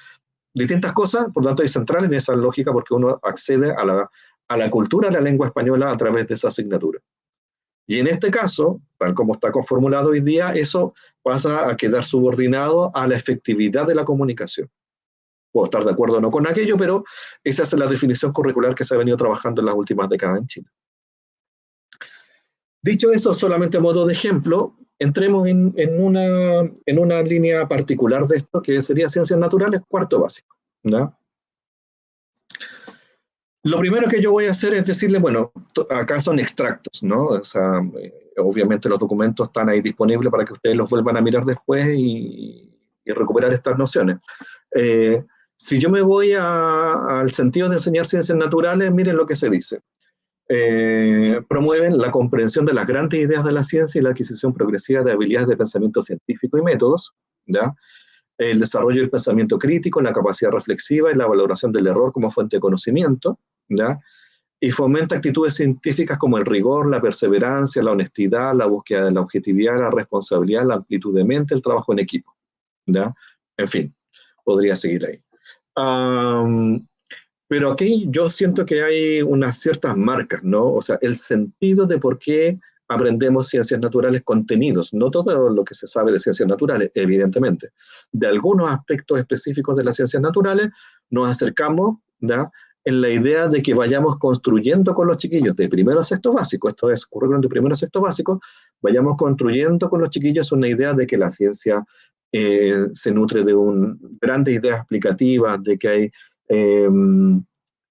Speaker 3: distintas cosas, por lo tanto es central en esa lógica porque uno accede a la cultura de la lengua española a través de esa asignatura. Y en este caso, tal como está conformulado hoy día, eso pasa a quedar subordinado a la efectividad de la comunicación. Puedo estar de acuerdo o no con aquello, pero esa es la definición curricular que se ha venido trabajando en las últimas décadas en China. Dicho eso, solamente a modo de ejemplo, entremos en una línea particular de esto, que sería ciencias naturales, cuarto básico, ¿no? Lo primero que yo voy a hacer es decirle, bueno, acá son extractos, ¿no? O sea, obviamente los documentos están ahí disponibles para que ustedes los vuelvan a mirar después y recuperar estas nociones. Si yo me voy al sentido de enseñar ciencias naturales, miren lo que se dice. Promueven la comprensión de las grandes ideas de la ciencia y la adquisición progresiva de habilidades de pensamiento científico y métodos, ¿ya? El desarrollo del pensamiento crítico, la capacidad reflexiva y la valoración del error como fuente de conocimiento, ¿ya? Y fomenta actitudes científicas como el rigor, la perseverancia, la honestidad, la búsqueda de la objetividad, la responsabilidad, la amplitud de mente, el trabajo en equipo, ¿ya? En fin, podría seguir ahí. Pero aquí yo siento que hay unas ciertas marcas, ¿no? O sea, el sentido de por qué aprendemos ciencias naturales, contenidos, no todo lo que se sabe de ciencias naturales, evidentemente. De algunos aspectos específicos de las ciencias naturales nos acercamos, ¿ya? En la idea de que vayamos construyendo con los chiquillos de primero a sexto básico, esto es currículum de primero a sexto básico, vayamos construyendo con los chiquillos una idea de que la ciencia se nutre de grandes ideas explicativas, de que hay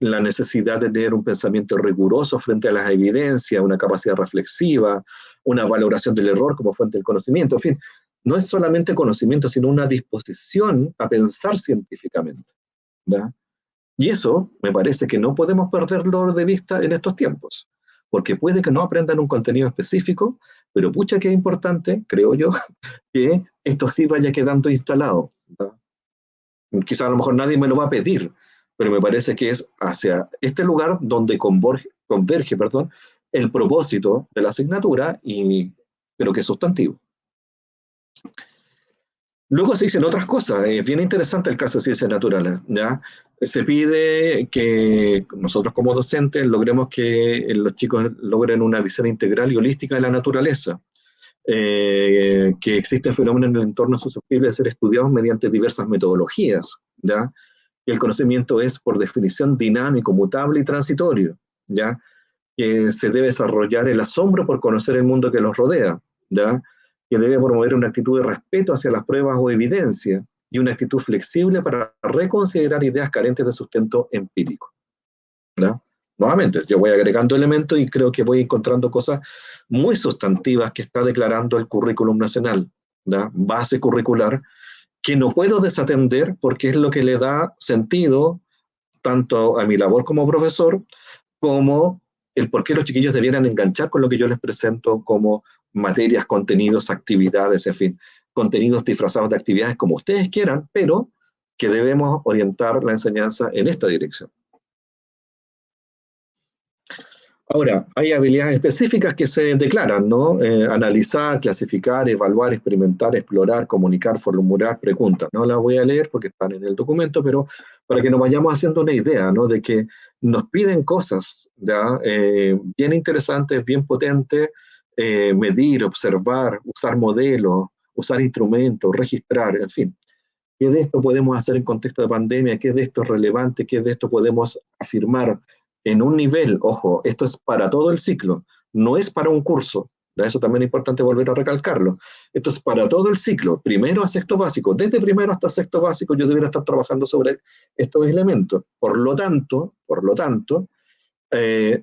Speaker 3: la necesidad de tener un pensamiento riguroso frente a las evidencias, una capacidad reflexiva, una valoración del error como fuente del conocimiento. En fin, no es solamente conocimiento, sino una disposición a pensar científicamente, ¿verdad? Y eso me parece que no podemos perderlo de vista en estos tiempos, porque puede que no aprendan un contenido específico, pero pucha que es importante, creo yo, que esto sí vaya quedando instalado, ¿verdad? Quizás a lo mejor nadie me lo va a pedir, pero me parece que es hacia este lugar donde converge, el propósito de la asignatura, y creo que es sustantivo. Luego se dicen otras cosas, es bien interesante el caso de ciencias naturales, ¿ya? Se pide que nosotros como docentes logremos que los chicos logren una visión integral y holística de la naturaleza, que existen fenómenos en el entorno susceptibles de ser estudiados mediante diversas metodologías, ¿ya? Y el conocimiento es, por definición, dinámico, mutable y transitorio, ¿ya? Que se debe desarrollar el asombro por conocer el mundo que los rodea, ¿ya? Que debe promover una actitud de respeto hacia las pruebas o evidencias y una actitud flexible para reconsiderar ideas carentes de sustento empírico, ¿ya? Nuevamente, yo voy agregando elementos y creo que voy encontrando cosas muy sustantivas que está declarando el currículum nacional, ¿ya? Base curricular, que no puedo desatender porque es lo que le da sentido tanto a mi labor como profesor, como el por qué los chiquillos debieran enganchar con lo que yo les presento como materias, contenidos, actividades, en fin, contenidos disfrazados de actividades como ustedes quieran, pero que debemos orientar la enseñanza en esta dirección. Ahora, hay habilidades específicas que se declaran, ¿no? Analizar, clasificar, evaluar, experimentar, explorar, comunicar, formular preguntas. No las voy a leer porque están en el documento, pero para que nos vayamos haciendo una idea, ¿no? De que nos piden cosas, ¿ya? Bien interesantes, bien potentes, medir, observar, usar modelos, usar instrumentos, registrar, en fin. ¿Qué de esto podemos hacer en contexto de pandemia? ¿Qué de esto es relevante? ¿Qué de esto podemos afirmar en un nivel? Ojo, esto es para todo el ciclo, no es para un curso. Eso también es importante volver a recalcarlo. Esto es para todo el ciclo, primero a sexto básico. Desde primero hasta sexto básico yo debería estar trabajando sobre estos elementos. Por lo tanto,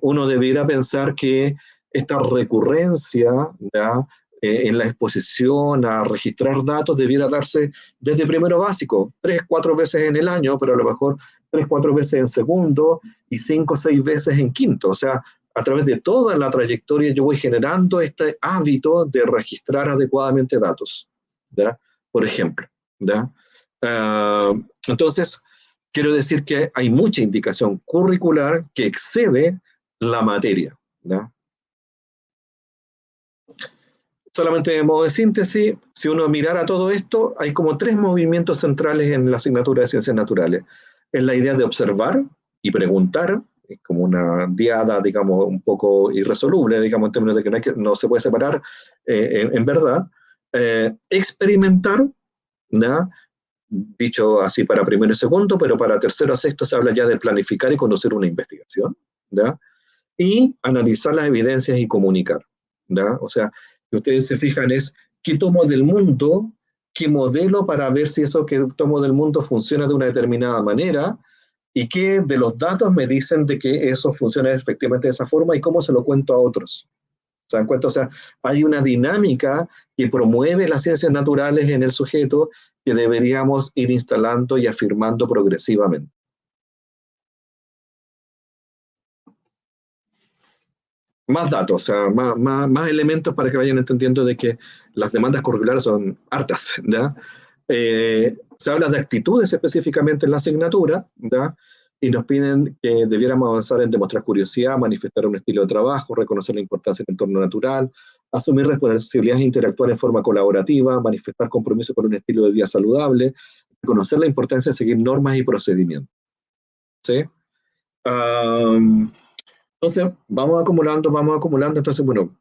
Speaker 3: uno debiera pensar que esta recurrencia, ¿ya? En la exposición a registrar datos debiera darse desde primero básico, 3, 4 veces en el año, pero a lo mejor 3, 4 veces en segundo y 5, 6 veces en quinto. O sea, a través de toda la trayectoria yo voy generando este hábito de registrar adecuadamente datos, ¿ya? Por ejemplo, ¿ya? Entonces, quiero decir que hay mucha indicación curricular que excede la materia, ¿ya? Solamente de modo de síntesis, si uno mirara todo esto, hay como 3 movimientos centrales en la asignatura de ciencias naturales. Es la idea de observar y preguntar, es como una diada, digamos, un poco irresoluble, digamos, en términos de que no se puede separar en verdad. Experimentar, ¿ya? Dicho así para primero y segundo, pero para tercero a sexto se habla ya de planificar y conducir una investigación, ¿ya? Y analizar las evidencias y comunicar, ¿ya? O sea, si ustedes se fijan es qué tomo del mundo, qué modelo para ver si eso que tomo del mundo funciona de una determinada manera y qué de los datos me dicen de que eso funciona efectivamente de esa forma y cómo se lo cuento a otros. ¿Se dan cuenta? O sea, hay una dinámica que promueve las ciencias naturales en el sujeto que deberíamos ir instalando y afirmando progresivamente. Más datos, o sea, más elementos para que vayan entendiendo de que las demandas curriculares son hartas, ¿ya? Se habla de actitudes específicamente en la asignatura, ¿ya? Y nos piden que debiéramos avanzar en demostrar curiosidad, manifestar un estilo de trabajo, reconocer la importancia del entorno natural, asumir responsabilidades e interactuar en forma colaborativa, manifestar compromiso con un estilo de vida saludable, reconocer la importancia de seguir normas y procedimientos, ¿sí? Entonces, vamos acumulando, entonces, bueno,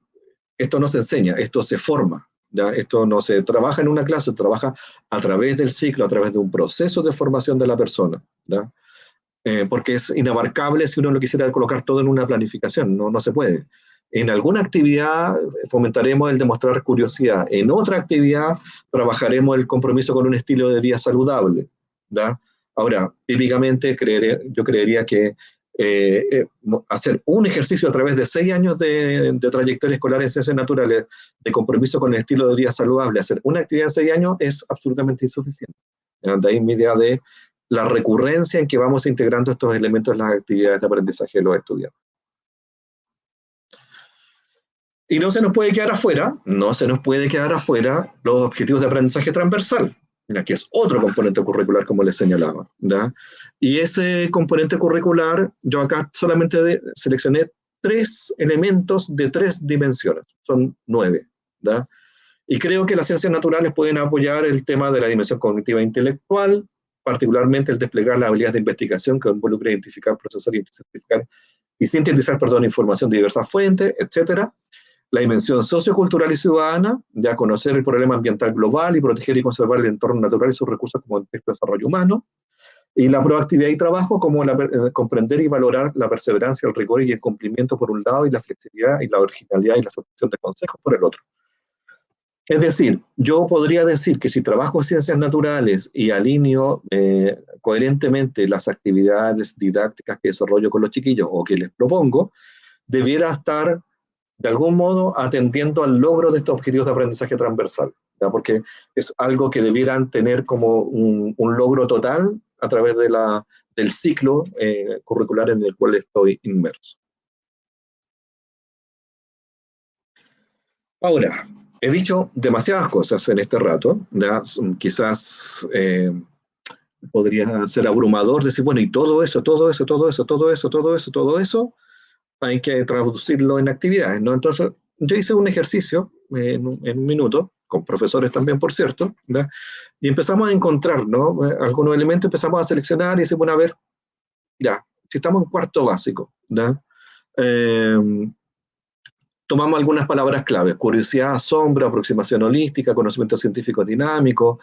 Speaker 3: esto no se enseña, esto se forma, ¿ya? Esto no se trabaja en una clase, se trabaja a través del ciclo, a través de un proceso de formación de la persona, ¿ya? Porque es inabarcable si uno lo quisiera colocar todo en una planificación, no se puede. En alguna actividad fomentaremos el demostrar curiosidad, en otra actividad trabajaremos el compromiso con un estilo de vida saludable, ¿ya? Ahora, típicamente yo creería que hacer un ejercicio a través de 6 años de trayectoria escolar en ciencias naturales, de compromiso con el estilo de vida saludable, hacer una actividad en 6 años es absolutamente insuficiente. De ahí mi idea de la recurrencia en que vamos integrando estos elementos en las actividades de aprendizaje de los estudiantes. Y no se nos puede quedar afuera, los objetivos de aprendizaje transversal, que es otro componente curricular, como les señalaba, ¿ya? Y ese componente curricular, yo acá solamente seleccioné 3 elementos de 3 dimensiones, son 9, ¿ya? Y creo que las ciencias naturales pueden apoyar el tema de la dimensión cognitiva e intelectual, particularmente el desplegar las habilidades de investigación que involucra identificar, procesar y sintetizar, información de diversas fuentes, etcétera. La dimensión sociocultural y ciudadana, ya conocer el problema ambiental global y proteger y conservar el entorno natural y sus recursos como contexto de desarrollo humano. Y la proactividad y trabajo como comprender y valorar la perseverancia, el rigor y el cumplimiento por un lado, y la flexibilidad y la originalidad y la aceptación de consejos por el otro. Es decir, yo podría decir que si trabajo en ciencias naturales y alineo coherentemente las actividades didácticas que desarrollo con los chiquillos o que les propongo, debiera estar de algún modo atendiendo al logro de estos objetivos de aprendizaje transversal, ¿ya? Porque es algo que debieran tener como un logro total a través del ciclo curricular en el cual estoy inmerso. Ahora, he dicho demasiadas cosas en este rato, ¿ya? Quizás podría ser abrumador decir, bueno, y todo eso, hay que traducirlo en actividades, ¿no? Entonces, yo hice un ejercicio en un minuto, con profesores también, por cierto, ¿verdad? Y empezamos a encontrar, ¿no? Algunos elementos, empezamos a seleccionar y decir, bueno, a ver, ya, si estamos en cuarto básico, ¿verdad? Tomamos algunas palabras claves: curiosidad, asombro, aproximación holística, conocimiento científico dinámico,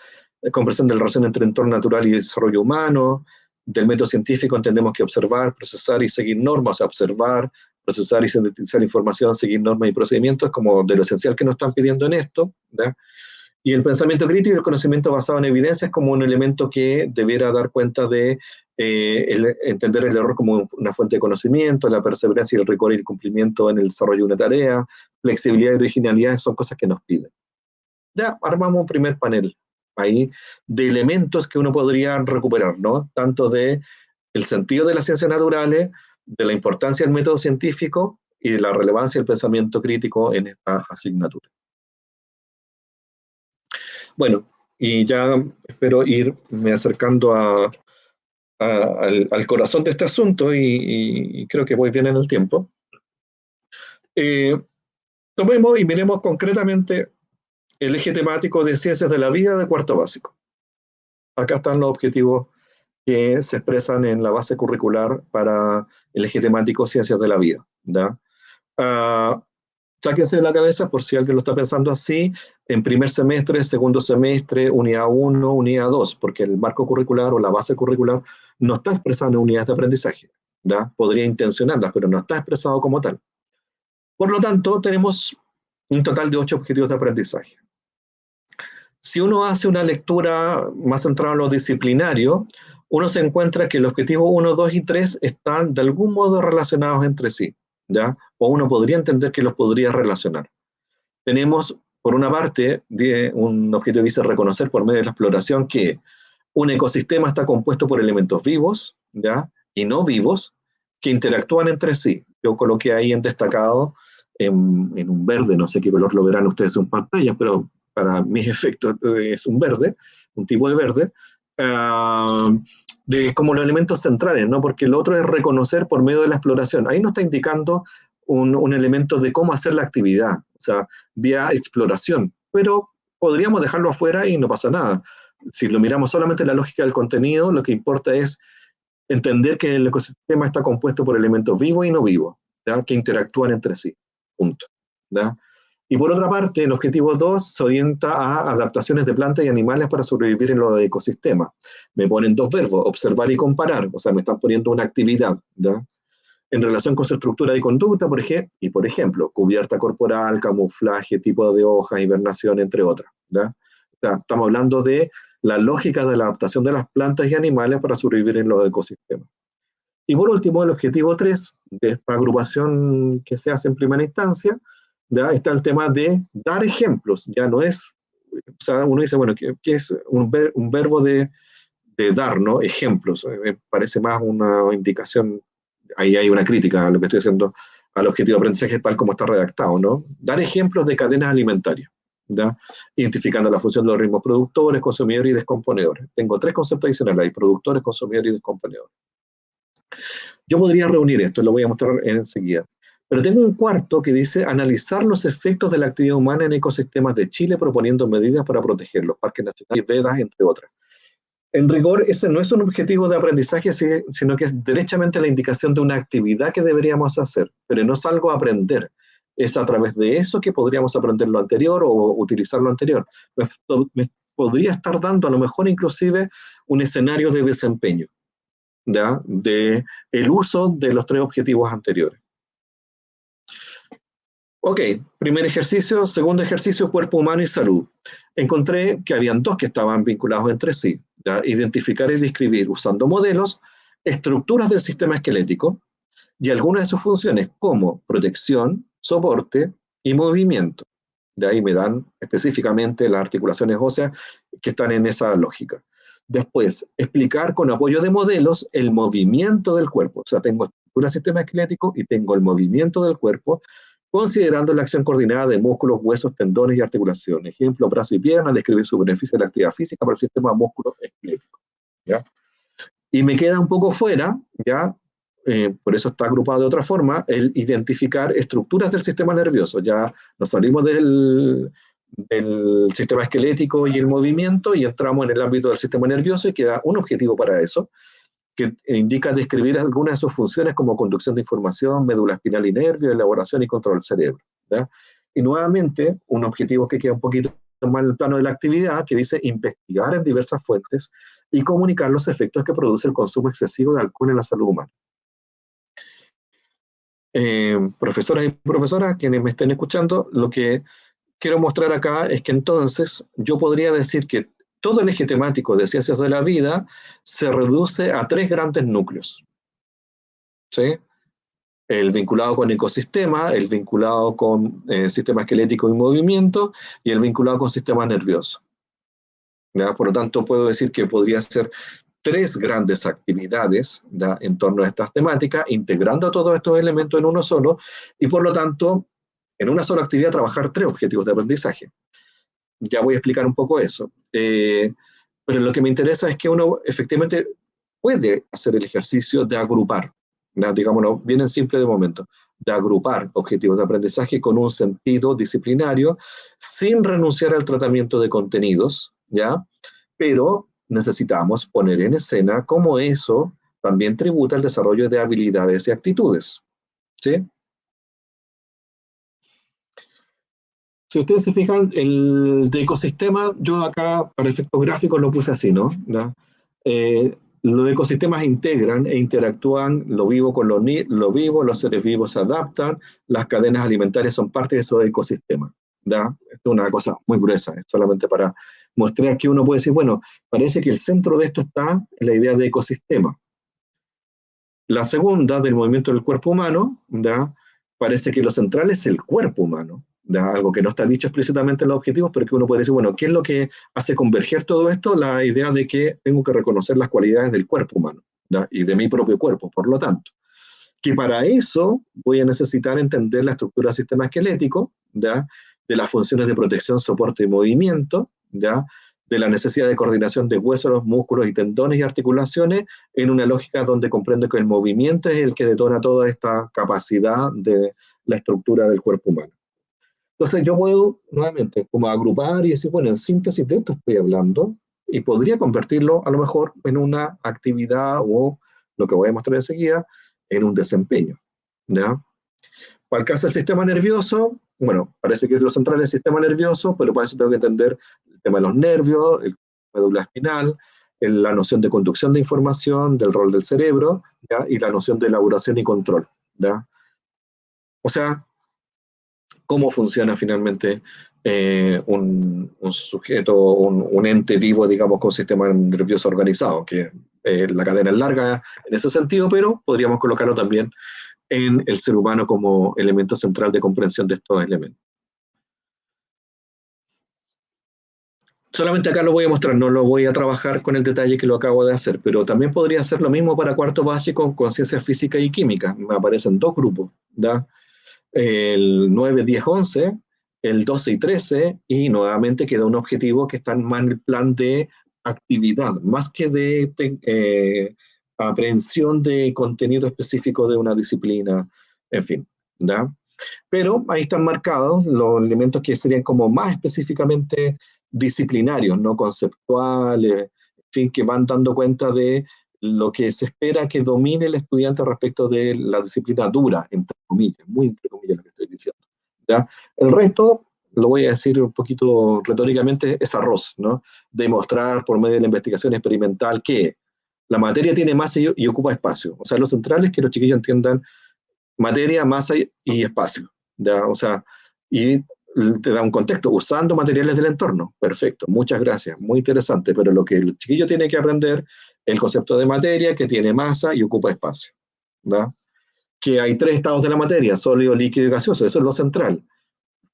Speaker 3: comprensión de la relación entre entorno natural y desarrollo humano. Del método científico entendemos que observar, procesar y seguir normas, o sea, observar, procesar y sintetizar información, seguir normas y procedimientos, es como de lo esencial que nos están pidiendo en esto, ¿verdad? Y el pensamiento crítico y el conocimiento basado en evidencia es como un elemento que debiera dar cuenta de entender el error como una fuente de conocimiento, la perseverancia y el rigor y el cumplimiento en el desarrollo de una tarea, flexibilidad y originalidad son cosas que nos piden. Ya armamos un primer panel ahí de elementos que uno podría recuperar, ¿no? Tanto de el sentido de las ciencias naturales, de la importancia del método científico y de la relevancia del pensamiento crítico en esta asignatura. Bueno, y ya espero irme acercando al corazón de este asunto y creo que voy bien en el tiempo. Tomemos y miremos concretamente el eje temático de ciencias de la vida de cuarto básico. Acá están los objetivos que se expresan en la base curricular para el eje temático Ciencias de la Vida. ¿Ya? Sáquense de la cabeza, por si alguien lo está pensando así, en primer semestre, segundo semestre, unidad 1, unidad 2, porque el marco curricular o la base curricular no está expresado en unidades de aprendizaje. ¿Ya? Podría intencionarlas, pero no está expresado como tal. Por lo tanto, tenemos un total de 8 objetivos de aprendizaje. Si uno hace una lectura más centrada en lo disciplinario, uno se encuentra que el objetivo 1, 2 y 3 están de algún modo relacionados entre sí, ¿ya? O uno podría entender que los podría relacionar. Tenemos, por una parte, un objetivo que dice reconocer por medio de la exploración que un ecosistema está compuesto por elementos vivos, ¿ya? Y no vivos, que interactúan entre sí. Yo coloqué ahí en destacado, en un verde, no sé qué color lo verán ustedes en pantalla, pero para mis efectos es un verde, un tipo de verde, de como los elementos centrales, ¿no? Porque lo otro es reconocer por medio de la exploración. Ahí nos está indicando un elemento de cómo hacer la actividad, o sea, vía exploración, pero podríamos dejarlo afuera y no pasa nada. Si lo miramos solamente en la lógica del contenido, lo que importa es entender que el ecosistema está compuesto por elementos vivos y no vivos, ¿ya? Que interactúan entre sí, punto. ¿Ya? Y por otra parte, el objetivo 2 se orienta a adaptaciones de plantas y animales para sobrevivir en los ecosistemas. Me ponen 2 verbos, observar y comparar, o sea, me están poniendo una actividad, ¿ya? En relación con su estructura y conducta, por ejemplo, cubierta corporal, camuflaje, tipo de hojas, hibernación, entre otras. ¿Ya? O sea, estamos hablando de la lógica de la adaptación de las plantas y animales para sobrevivir en los ecosistemas. Y por último, el objetivo 3 de esta agrupación que se hace en primera instancia, ¿ya? Está el tema de dar ejemplos. Ya no es, o sea, uno dice, bueno, ¿qué es un verbo de dar, ¿no? Ejemplos? Me parece más una indicación. Ahí hay una crítica a lo que estoy haciendo al objetivo de aprendizaje tal como está redactado, ¿no? Dar ejemplos de cadenas alimentarias, ¿ya? Identificando la función de los ritmos productores, consumidores y descomponedores. Tengo 3 conceptos adicionales ahí, productores, consumidores y descomponedores. Yo podría reunir esto, lo voy a mostrar enseguida. Pero tengo un cuarto que dice analizar los efectos de la actividad humana en ecosistemas de Chile proponiendo medidas para proteger los parques nacionales y vedas, entre otras. En rigor, ese no es un objetivo de aprendizaje, sino que es derechamente la indicación de una actividad que deberíamos hacer, pero no es algo a aprender. Es a través de eso que podríamos aprender lo anterior o utilizar lo anterior. Me podría estar dando a lo mejor inclusive un escenario de desempeño, ¿ya? De el uso de los 3 objetivos anteriores. Ok, primer ejercicio, segundo ejercicio, cuerpo humano y salud. Encontré que habían 2 que estaban vinculados entre sí. ¿Ya? Identificar y describir usando modelos, estructuras del sistema esquelético y algunas de sus funciones como protección, soporte y movimiento. De ahí me dan específicamente las articulaciones óseas que están en esa lógica. Después, explicar con apoyo de modelos el movimiento del cuerpo. O sea, tengo estructura del sistema esquelético y tengo el movimiento del cuerpo, considerando la acción coordinada de músculos, huesos, tendones y articulaciones. Ejemplo, brazo y pierna, describir su beneficio de la actividad física para el sistema músculo-esquelético. ¿Ya? Y me queda un poco fuera, ¿ya? Por eso está agrupado de otra forma, el identificar estructuras del sistema nervioso. Ya nos salimos del sistema esquelético y el movimiento y entramos en el ámbito del sistema nervioso y queda un objetivo para eso, que indica describir algunas de sus funciones como conducción de información, médula espinal y nervio, elaboración y control del cerebro. ¿Ya? Y nuevamente, un objetivo que queda un poquito más en el plano de la actividad, que dice investigar en diversas fuentes y comunicar los efectos que produce el consumo excesivo de alcohol en la salud humana. Profesoras y profesoras, quienes me estén escuchando, lo que quiero mostrar acá es que entonces yo podría decir que todo el eje temático de ciencias de la vida se reduce a 3 grandes núcleos. ¿Sí? El vinculado con ecosistema, el vinculado con sistema esquelético y movimiento, y el vinculado con sistema nervioso. ¿Ya? Por lo tanto, puedo decir que podría ser 3 grandes actividades, ¿ya? En torno a estas temáticas, integrando todos estos elementos en uno solo, y por lo tanto, en una sola actividad trabajar 3 objetivos de aprendizaje. Ya voy a explicar un poco eso. Pero lo que me interesa es que uno efectivamente puede hacer el ejercicio de agrupar, ¿ya? Digámoslo bien en simple de momento, de agrupar objetivos de aprendizaje con un sentido disciplinario, sin renunciar al tratamiento de contenidos, ¿ya? Pero necesitamos poner en escena cómo eso también tributa al desarrollo de habilidades y actitudes. ¿Sí? Si ustedes se fijan, el de ecosistema, yo acá para efectos gráficos lo puse así, ¿no? ¿Ya? Los ecosistemas integran e interactúan lo vivo con lo vivo, los seres vivos se adaptan, las cadenas alimentarias son parte de esos ecosistemas. ¿Ya? Esto es una cosa muy gruesa, es solamente para mostrar que uno puede decir, bueno, parece que el centro de esto está en la idea de ecosistema. La segunda, del movimiento del cuerpo humano, ¿ya? Parece que lo central es el cuerpo humano, ¿ya? Algo que no está dicho explícitamente en los objetivos, pero que uno puede decir, bueno, ¿qué es lo que hace converger todo esto? La idea de que tengo que reconocer las cualidades del cuerpo humano, ¿ya? Y de mi propio cuerpo, por lo tanto. Que para eso voy a necesitar entender la estructura del sistema esquelético, ¿ya? De las funciones de protección, soporte y movimiento, ¿ya? De la necesidad de coordinación de huesos, músculos y tendones y articulaciones, en una lógica donde comprendo que el movimiento es el que detona toda esta capacidad de la estructura del cuerpo humano. Entonces yo puedo, nuevamente, como agrupar y decir, bueno, en síntesis de esto estoy hablando, y podría convertirlo a lo mejor en una actividad o, lo que voy a mostrar enseguida, en un desempeño. ¿Ya? Para el caso del sistema nervioso, bueno, parece que es lo central del sistema nervioso, pero para eso tengo que entender el tema de los nervios, el médula espinal, la noción de conducción de información, del rol del cerebro, ¿ya? Y la noción de elaboración y control. ¿Ya? O sea, cómo funciona finalmente un sujeto, un ente vivo, digamos, con sistema nervioso organizado, que la cadena es larga en ese sentido, pero podríamos colocarlo también en el ser humano como elemento central de comprensión de estos elementos. Solamente acá lo voy a mostrar, no lo voy a trabajar con el detalle que lo acabo de hacer, pero también podría hacer lo mismo para cuarto básico con ciencias física y química. Me aparecen dos grupos, ¿ya? El 9, 10, 11, el 12 y 13, y nuevamente queda un objetivo que está más en el plan de actividad, más que de aprehensión de contenido específico de una disciplina, en fin, ¿ya? Pero ahí están marcados los elementos que serían como más específicamente disciplinarios, no conceptuales, en fin, que van dando cuenta de lo que se espera que domine el estudiante respecto de la disciplina dura, entre comillas, muy entre comillas lo que estoy diciendo. ¿Ya? El resto, lo voy a decir un poquito retóricamente, es arroz, ¿no? Demostrar por medio de la investigación experimental que la materia tiene masa y ocupa espacio. O sea, lo central es que los chiquillos entiendan materia, masa y espacio. ¿Ya? O sea, y te da un contexto, usando materiales del entorno. Perfecto, muchas gracias, muy interesante, pero lo que el chiquillo tiene que aprender es el concepto de materia que tiene masa y ocupa espacio. ¿Ya? Que hay tres estados de la materia, sólido, líquido y gaseoso, eso es lo central.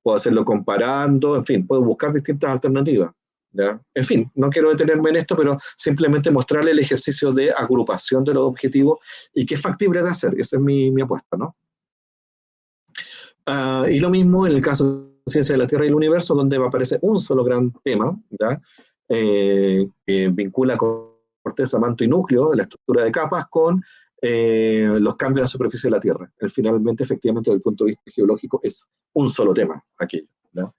Speaker 3: Puedo hacerlo comparando, en fin, puedo buscar distintas alternativas. ¿Ya? En fin, no quiero detenerme en esto, pero simplemente mostrarle el ejercicio de agrupación de los objetivos y que es factible de hacer. Esa es mi apuesta, ¿no? Y lo mismo en el caso de Ciencia de la Tierra y el Universo, donde va a aparecer un solo gran tema, ¿ya? Que vincula corteza, manto y núcleo, la estructura de capas, con los cambios en la superficie de la Tierra. Finalmente, efectivamente, desde el punto de vista geológico, es un solo tema aquello. ¿No?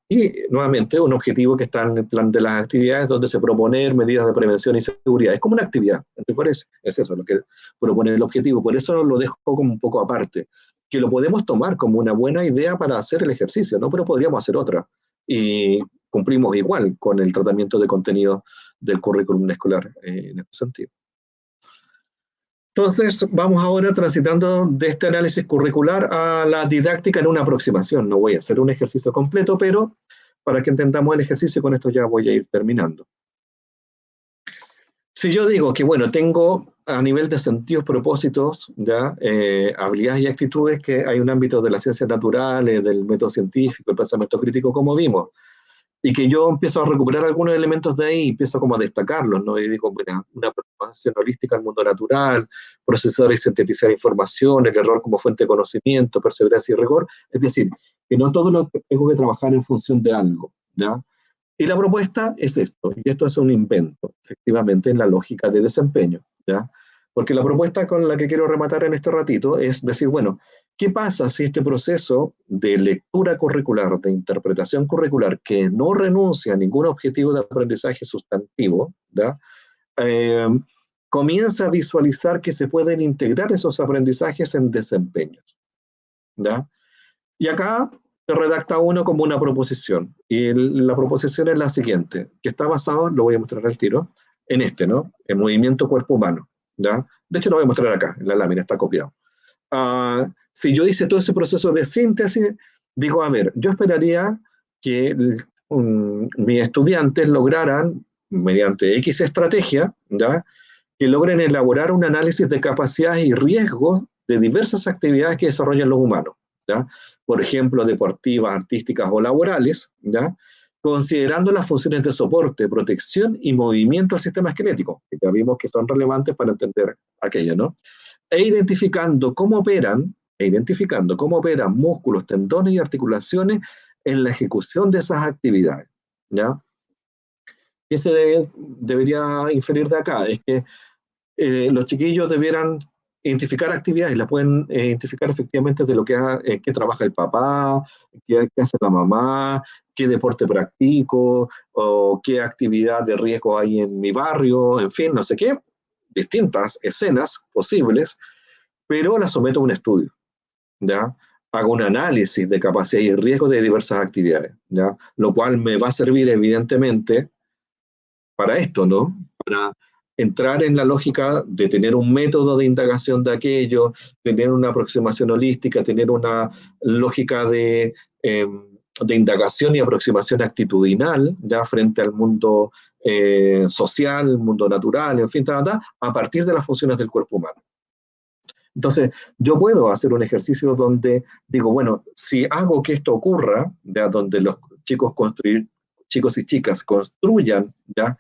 Speaker 3: Y nuevamente, un objetivo que está en el plan de las actividades, donde se proponer medidas de prevención y seguridad. Es como una actividad, ¿te parece? Es eso lo que propone el objetivo. Por eso lo dejo como un poco aparte, que lo podemos tomar como una buena idea para hacer el ejercicio, ¿no? Pero podríamos hacer otra. Y cumplimos igual con el tratamiento de contenido del currículum escolar en este sentido. Entonces, vamos ahora transitando de este análisis curricular a la didáctica en una aproximación. No voy a hacer un ejercicio completo, pero para que entendamos el ejercicio, con esto ya voy a ir terminando. Si yo digo que, bueno, tengo a nivel de sentidos, propósitos, ¿ya? Habilidades y actitudes, que hay un ámbito de las ciencias naturales, del método científico, el pensamiento crítico, como vimos, y que yo empiezo a recuperar algunos elementos de ahí y empiezo como a destacarlos, ¿no? Y digo, bueno, una aproximación holística al mundo natural, procesar y sintetizar información, el error como fuente de conocimiento, perseverancia y rigor, es decir, que no todo lo que tengo que trabajar en función de algo, ¿ya? Y la propuesta es esto, y esto es un invento, efectivamente, en la lógica de desempeño, ¿ya? Porque la propuesta con la que quiero rematar en este ratito es decir, bueno, ¿qué pasa si este proceso de lectura curricular, de interpretación curricular, que no renuncia a ningún objetivo de aprendizaje sustantivo, ¿ya? Eh, comienza a visualizar que se pueden integrar esos aprendizajes en desempeños, ¿ya? Y acá se redacta uno como una proposición. Y la proposición es la siguiente, que está basado, lo voy a mostrar al tiro, en ¿no? El movimiento cuerpo humano, ¿ya? De hecho, lo voy a mostrar acá, en la lámina, está copiado. Si yo hice todo ese proceso de síntesis, digo, a ver, yo esperaría que mis estudiantes lograran, mediante X estrategia, ¿ya? Que logren elaborar un análisis de capacidades y riesgos de diversas actividades que desarrollan los humanos, ¿ya? Por ejemplo, deportivas, artísticas o laborales, ¿ya? Considerando las funciones de soporte, protección y movimiento al sistema esquelético, que ya vimos que son relevantes para entender aquello, ¿no? Identificando cómo operan músculos, tendones y articulaciones en la ejecución de esas actividades, ¿ya? ¿Qué se debería inferir de acá? Es que los chiquillos debieran identificar actividades, las pueden identificar efectivamente de lo que trabaja el papá, qué hace la mamá, qué deporte practico, o qué actividad de riesgo hay en mi barrio, en fin, no sé qué, distintas escenas posibles, pero las someto a un estudio, ¿ya? Hago un análisis de capacidad y riesgo de diversas actividades, ¿ya? Lo cual me va a servir evidentemente para esto, ¿no? Para entrar en la lógica de tener un método de indagación de aquello, tener una aproximación holística, tener una lógica de indagación y aproximación actitudinal, ya frente al mundo social, el mundo natural, en fin, a partir de las funciones del cuerpo humano. Entonces, yo puedo hacer un ejercicio donde digo, bueno, si hago que esto ocurra, ya donde los chicos y chicas construyan ya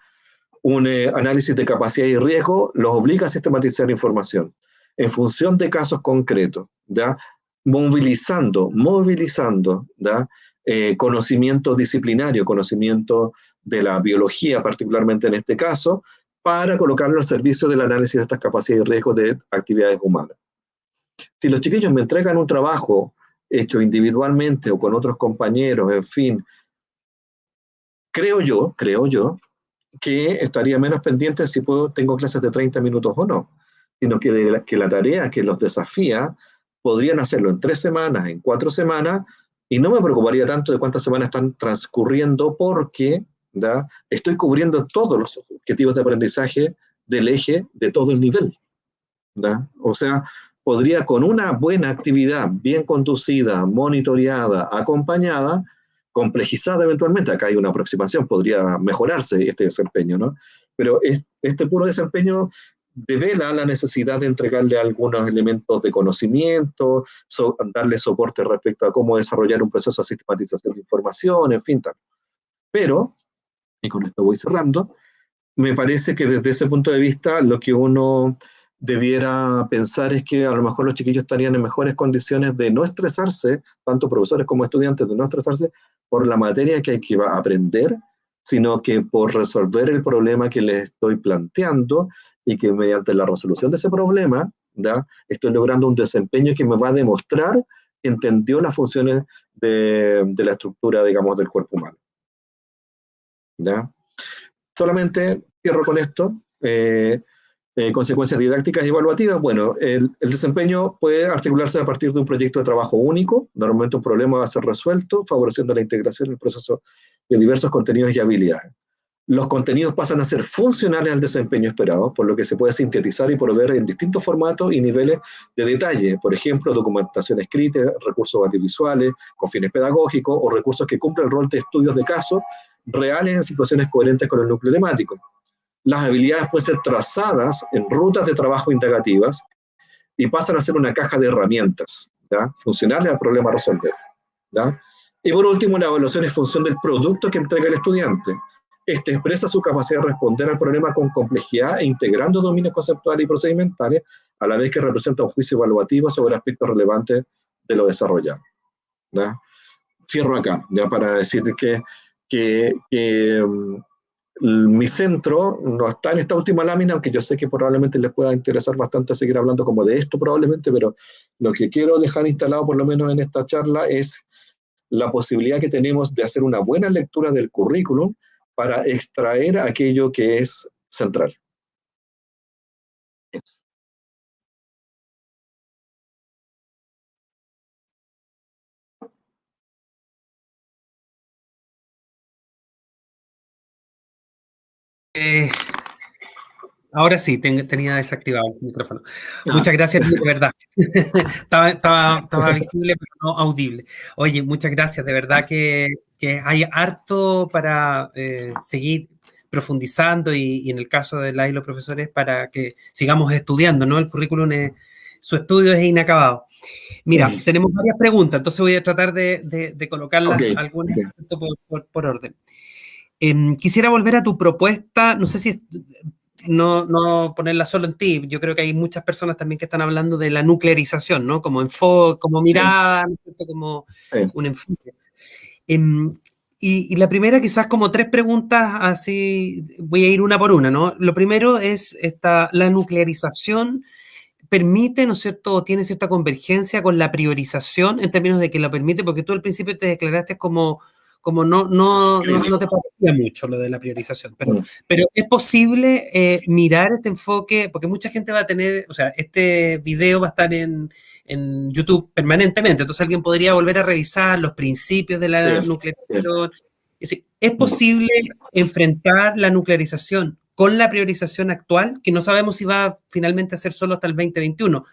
Speaker 3: un análisis de capacidad y riesgo, los obliga a sistematizar información en función de casos concretos, ¿ya? Movilizando, ¿ya? Conocimiento disciplinario, conocimiento de la biología, particularmente en este caso, para colocarlo al servicio del análisis de estas capacidades y riesgos de actividades humanas. Si los chiquillos me entregan un trabajo hecho individualmente o con otros compañeros, en fin, creo yo, que estaría menos pendiente si tengo clases de 30 minutos o no, sino que la tarea que los desafía podrían hacerlo en 3 semanas, en 4 semanas, y no me preocuparía tanto de cuántas semanas están transcurriendo porque ¿da? Estoy cubriendo todos los objetivos de aprendizaje del eje de todo el nivel. ¿Da? O sea, podría con una buena actividad, bien conducida, monitoreada, acompañada, complejizada eventualmente, acá hay una aproximación, podría mejorarse este desempeño, ¿no? Pero este puro desempeño devela la necesidad de entregarle algunos elementos de conocimiento, darle soporte respecto a cómo desarrollar un proceso de sistematización de información, en fin, tal. Pero, y con esto voy cerrando, me parece que desde ese punto de vista lo que uno debiera pensar es que a lo mejor los chiquillos estarían en mejores condiciones de no estresarse, tanto profesores como estudiantes, de no estresarse por la materia que hay que aprender, sino que por resolver el problema que les estoy planteando y que mediante la resolución de ese problema, ¿ya? Estoy logrando un desempeño que me va a demostrar que entendió las funciones de la estructura, digamos, del cuerpo humano. ¿Ya? Solamente cierro con esto. Consecuencias didácticas y evaluativas. Bueno, el desempeño puede articularse a partir de un proyecto de trabajo único. Normalmente un problema va a ser resuelto, favoreciendo la integración en el proceso de diversos contenidos y habilidades. Los contenidos pasan a ser funcionales al desempeño esperado, por lo que se puede sintetizar y proveer en distintos formatos y niveles de detalle. Por ejemplo, documentación escrita, recursos audiovisuales con fines pedagógicos o recursos que cumplen el rol de estudios de casos reales en situaciones coherentes con el núcleo temático. Las habilidades pueden ser trazadas en rutas de trabajo indagativas y pasan a ser una caja de herramientas, ¿ya? Funcionales al problema a resolver, ¿ya? Y por último, la evaluación es función del producto que entrega el estudiante. Este expresa su capacidad de responder al problema con complejidad e integrando dominios conceptuales y procedimentales, a la vez que representa un juicio evaluativo sobre aspectos relevantes de lo desarrollado, ¿ya? Cierro acá, ya para decir que mi centro no está en esta última lámina, aunque yo sé que probablemente les pueda interesar bastante seguir hablando como de esto probablemente, pero lo que quiero dejar instalado por lo menos en esta charla es la posibilidad que tenemos de hacer una buena lectura del currículum para extraer aquello que es central.
Speaker 1: Ahora sí, tenía desactivado el micrófono. Muchas gracias, de verdad. Estaba visible, pero no audible. Oye, muchas gracias, de verdad que hay harto para seguir profundizando y en el caso de y los profesores para que sigamos estudiando, ¿no? El currículum, su estudio es inacabado. Mira, tenemos varias preguntas, entonces voy a tratar de colocarlas algunas por orden. Quisiera volver a tu propuesta, no sé si no ponerla solo en ti, yo creo que hay muchas personas también que están hablando de la nuclearización, ¿no? Como enfoque, como mirada, sí. Como un enfoque. Y la primera, quizás como tres preguntas, así voy a ir una por una, ¿no? Lo primero es la nuclearización permite, ¿no es cierto?, tiene cierta convergencia con la priorización en términos de que lo permite, porque tú al principio te declaraste como no te parecía mucho lo de la priorización, pero es posible mirar este enfoque, porque mucha gente va a tener, o sea, este video va a estar en YouTube permanentemente, entonces alguien podría volver a revisar los principios de la nuclearización. Es decir, ¿es posible enfrentar la nuclearización con la priorización actual, que no sabemos si va finalmente a ser solo hasta el 2021?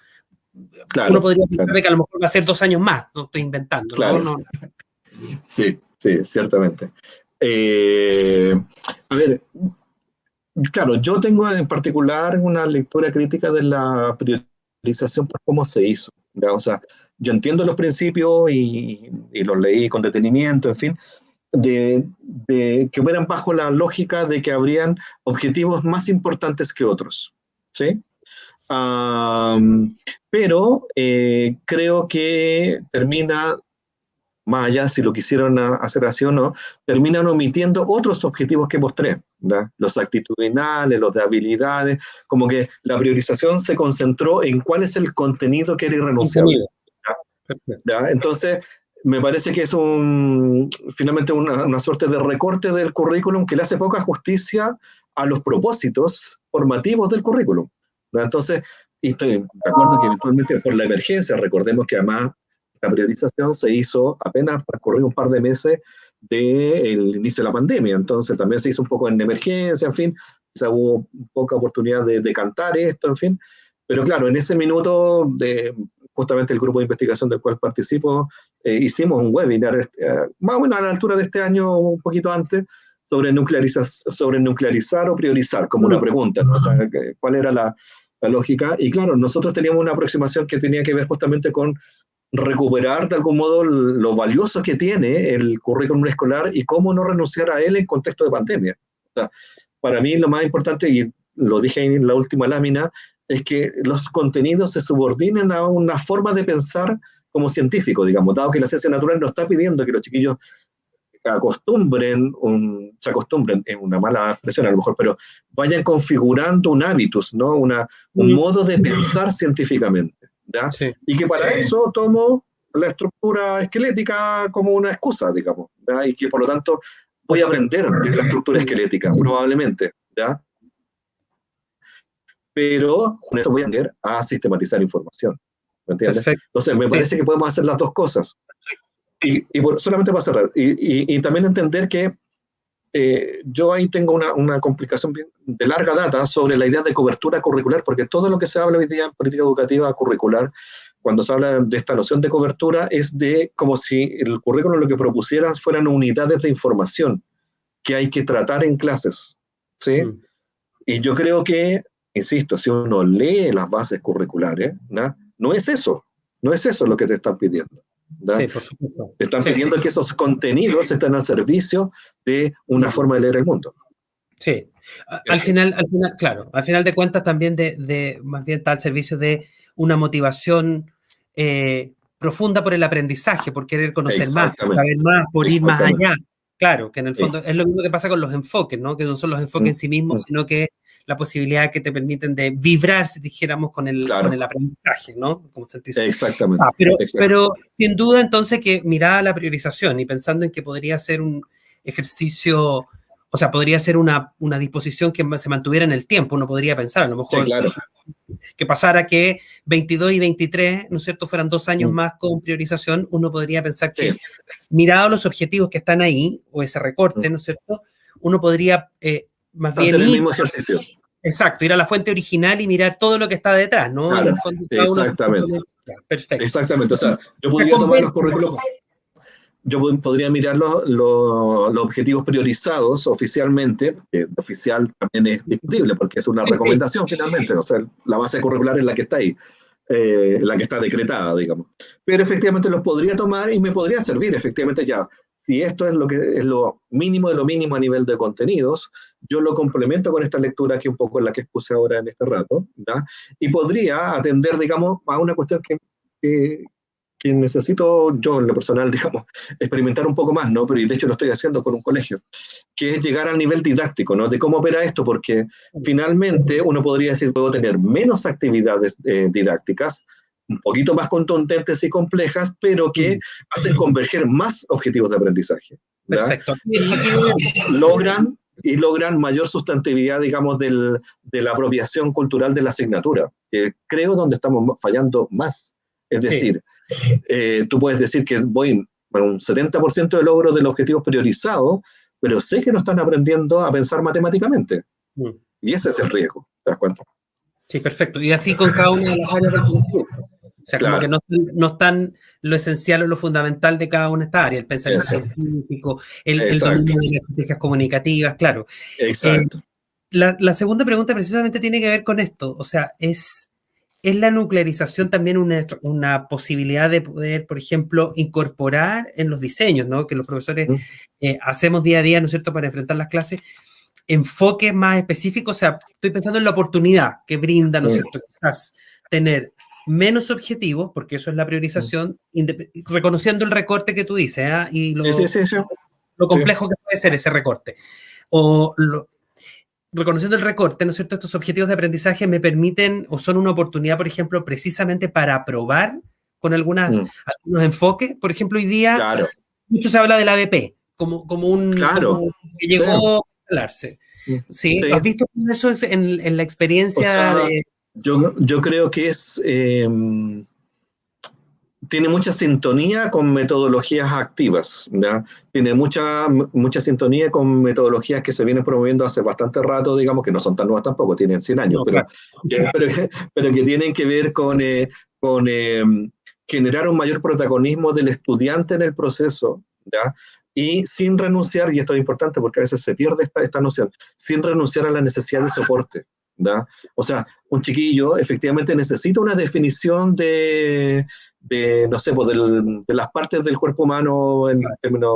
Speaker 1: Claro, uno podría pensar que a lo mejor va a ser 2 años más, no estoy inventando,
Speaker 3: claro.
Speaker 1: ¿no?
Speaker 3: Sí, ciertamente. A ver, claro, yo tengo en particular una lectura crítica de la priorización por cómo se hizo, ¿ya? O sea, yo entiendo los principios y los leí con detenimiento, en fin, de que operan bajo la lógica de que habrían objetivos más importantes que otros, ¿sí? Pero creo que termina, más allá si lo quisieron hacer así o no, terminan omitiendo otros objetivos que mostré, ¿verdad? Los actitudinales, los de habilidades, como que la priorización se concentró en cuál es el contenido que era irrenunciable. ¿Ya? Entonces, me parece que es finalmente una suerte de recorte del currículum que le hace poca justicia a los propósitos formativos del currículum, ¿ya? Entonces, y estoy de acuerdo que eventualmente por la emergencia, recordemos que además la priorización se hizo apenas transcurrido un par de meses del inicio de la pandemia, entonces también se hizo un poco en emergencia, en fin, hubo poca oportunidad de cantar esto, en fin, pero claro, en ese minuto, justamente el grupo de investigación del cual participo, hicimos un webinar, más o menos a la altura de este año, un poquito antes, sobre nuclearizar o priorizar, como una pregunta, ¿no? O sea, ¿cuál era la lógica? Y claro, nosotros teníamos una aproximación que tenía que ver justamente con recuperar de algún modo lo valioso que tiene el currículum escolar y cómo no renunciar a él en contexto de pandemia. O sea, para mí lo más importante, y lo dije en la última lámina, es que los contenidos se subordinen a una forma de pensar como científico, digamos, dado que la ciencia natural no está pidiendo que los chiquillos se acostumbren, es una mala expresión a lo mejor, pero vayan configurando un hábitus, ¿no? Un modo de pensar científicamente, ¿ya? Sí. Y que para eso tomo la estructura esquelética como una excusa, digamos, ¿ya? Y que por lo tanto voy a aprender de la estructura esquelética, probablemente, ¿ya? Pero con esto voy a aprender a sistematizar información, ¿me entiendes? Perfecto. Entonces me parece que podemos hacer las dos cosas. Y solamente para cerrar, y también entender que yo ahí tengo una complicación de larga data sobre la idea de cobertura curricular, porque todo lo que se habla hoy día en política educativa curricular, cuando se habla de esta noción de cobertura, es de como si el currículum lo que propusiera fueran unidades de información que hay que tratar en clases, ¿sí? Y yo creo que, insisto, si uno lee las bases curriculares, no es eso lo que te están pidiendo. Sí, por supuesto. Te están pidiendo que esos contenidos estén al servicio de una forma de leer el mundo.
Speaker 1: Sí, al final, claro, al final de cuentas también más bien está al servicio de una motivación profunda por el aprendizaje, por querer conocer más, por saber más, por ir más allá. Claro, que en el fondo es lo mismo que pasa con los enfoques, ¿no? Que no son los enfoques en sí mismos, sino que la posibilidad que te permiten de vibrar, si dijéramos, con el aprendizaje, ¿no? Como sentirse.
Speaker 3: Exactamente.
Speaker 1: Pero sin duda, entonces, que mirada la priorización y pensando en que podría ser un ejercicio, o sea, podría ser una disposición que se mantuviera en el tiempo, uno podría pensar, a lo mejor, que pasara que 22 y 23, ¿no es cierto?, fueran 2 años más con priorización, uno podría pensar que, mirado los objetivos que están ahí, o ese recorte, ¿no es cierto?, uno podría más bien
Speaker 3: hacer el mismo ejercicio.
Speaker 1: Exacto, ir a la fuente original y mirar todo lo que está detrás, ¿no?
Speaker 3: Claro,
Speaker 1: en el fondo,
Speaker 3: exactamente.
Speaker 1: Perfecto.
Speaker 3: Exactamente, o sea, yo podría tomar los currículos, yo podría mirar los objetivos priorizados oficialmente, que oficial también es discutible porque es una recomendación finalmente, o sea, la base curricular es la que está ahí, la que está decretada, digamos. Pero efectivamente los podría tomar y me podría servir, efectivamente ya. Si esto es lo mínimo de lo mínimo a nivel de contenidos, yo lo complemento con esta lectura que un poco es la que expuse ahora en este rato, ¿ya? Y podría atender, digamos, a una cuestión que necesito yo en lo personal, digamos, experimentar un poco más, ¿no? Pero de hecho lo estoy haciendo con un colegio, que es llegar al nivel didáctico, ¿no? De cómo opera esto, porque finalmente uno podría decir, puedo tener menos actividades didácticas, un poquito más contundentes y complejas, pero que hacen converger más objetivos de aprendizaje. ¿Ya?
Speaker 1: Perfecto.
Speaker 3: Logran mayor sustantividad, digamos, de la apropiación cultural de la asignatura, que creo donde estamos fallando más. Es decir, tú puedes decir que voy a un 70% de logro de los objetivos priorizados, pero sé que no están aprendiendo a pensar matemáticamente. Y ese es el riesgo, ¿te das cuenta?
Speaker 1: Sí, perfecto. Y así con cada una de las áreas del conocimiento. O sea, como que no están lo esencial o lo fundamental de cada una de estas áreas, el pensamiento científico, el dominio de las estrategias comunicativas, claro.
Speaker 3: Exacto.
Speaker 1: La segunda pregunta precisamente tiene que ver con esto. O sea, ¿es la nuclearización también una posibilidad de poder, por ejemplo, incorporar en los diseños, ¿no? Que los profesores hacemos día a día, ¿no es cierto?, para enfrentar las clases, enfoques más específicos? O sea, estoy pensando en la oportunidad que brinda, ¿no es cierto?, quizás tener menos objetivos, porque eso es la priorización, reconociendo el recorte que tú dices, ¿eh? Y lo complejo que puede ser ese recorte. Reconociendo el recorte, ¿no es cierto?, estos objetivos de aprendizaje me permiten o son una oportunidad, por ejemplo, precisamente para probar con algunos enfoques. Por ejemplo, hoy día mucho se habla del ABP como que llegó a instalarse. ¿Sí? ¿Has visto eso en la experiencia?
Speaker 3: O sea, yo creo que tiene mucha sintonía con metodologías activas, ¿ya? Tiene mucha sintonía con metodologías que se vienen promoviendo hace bastante rato, digamos, que no son tan nuevas tampoco, tienen 100 años, pero que tienen que ver con generar un mayor protagonismo del estudiante en el proceso, ¿ya? Y sin renunciar, y esto es importante porque a veces se pierde esta noción, sin renunciar a la necesidad de soporte, ¿ya? O sea, un chiquillo efectivamente necesita una definición de no sé, pues de las partes del cuerpo humano en términos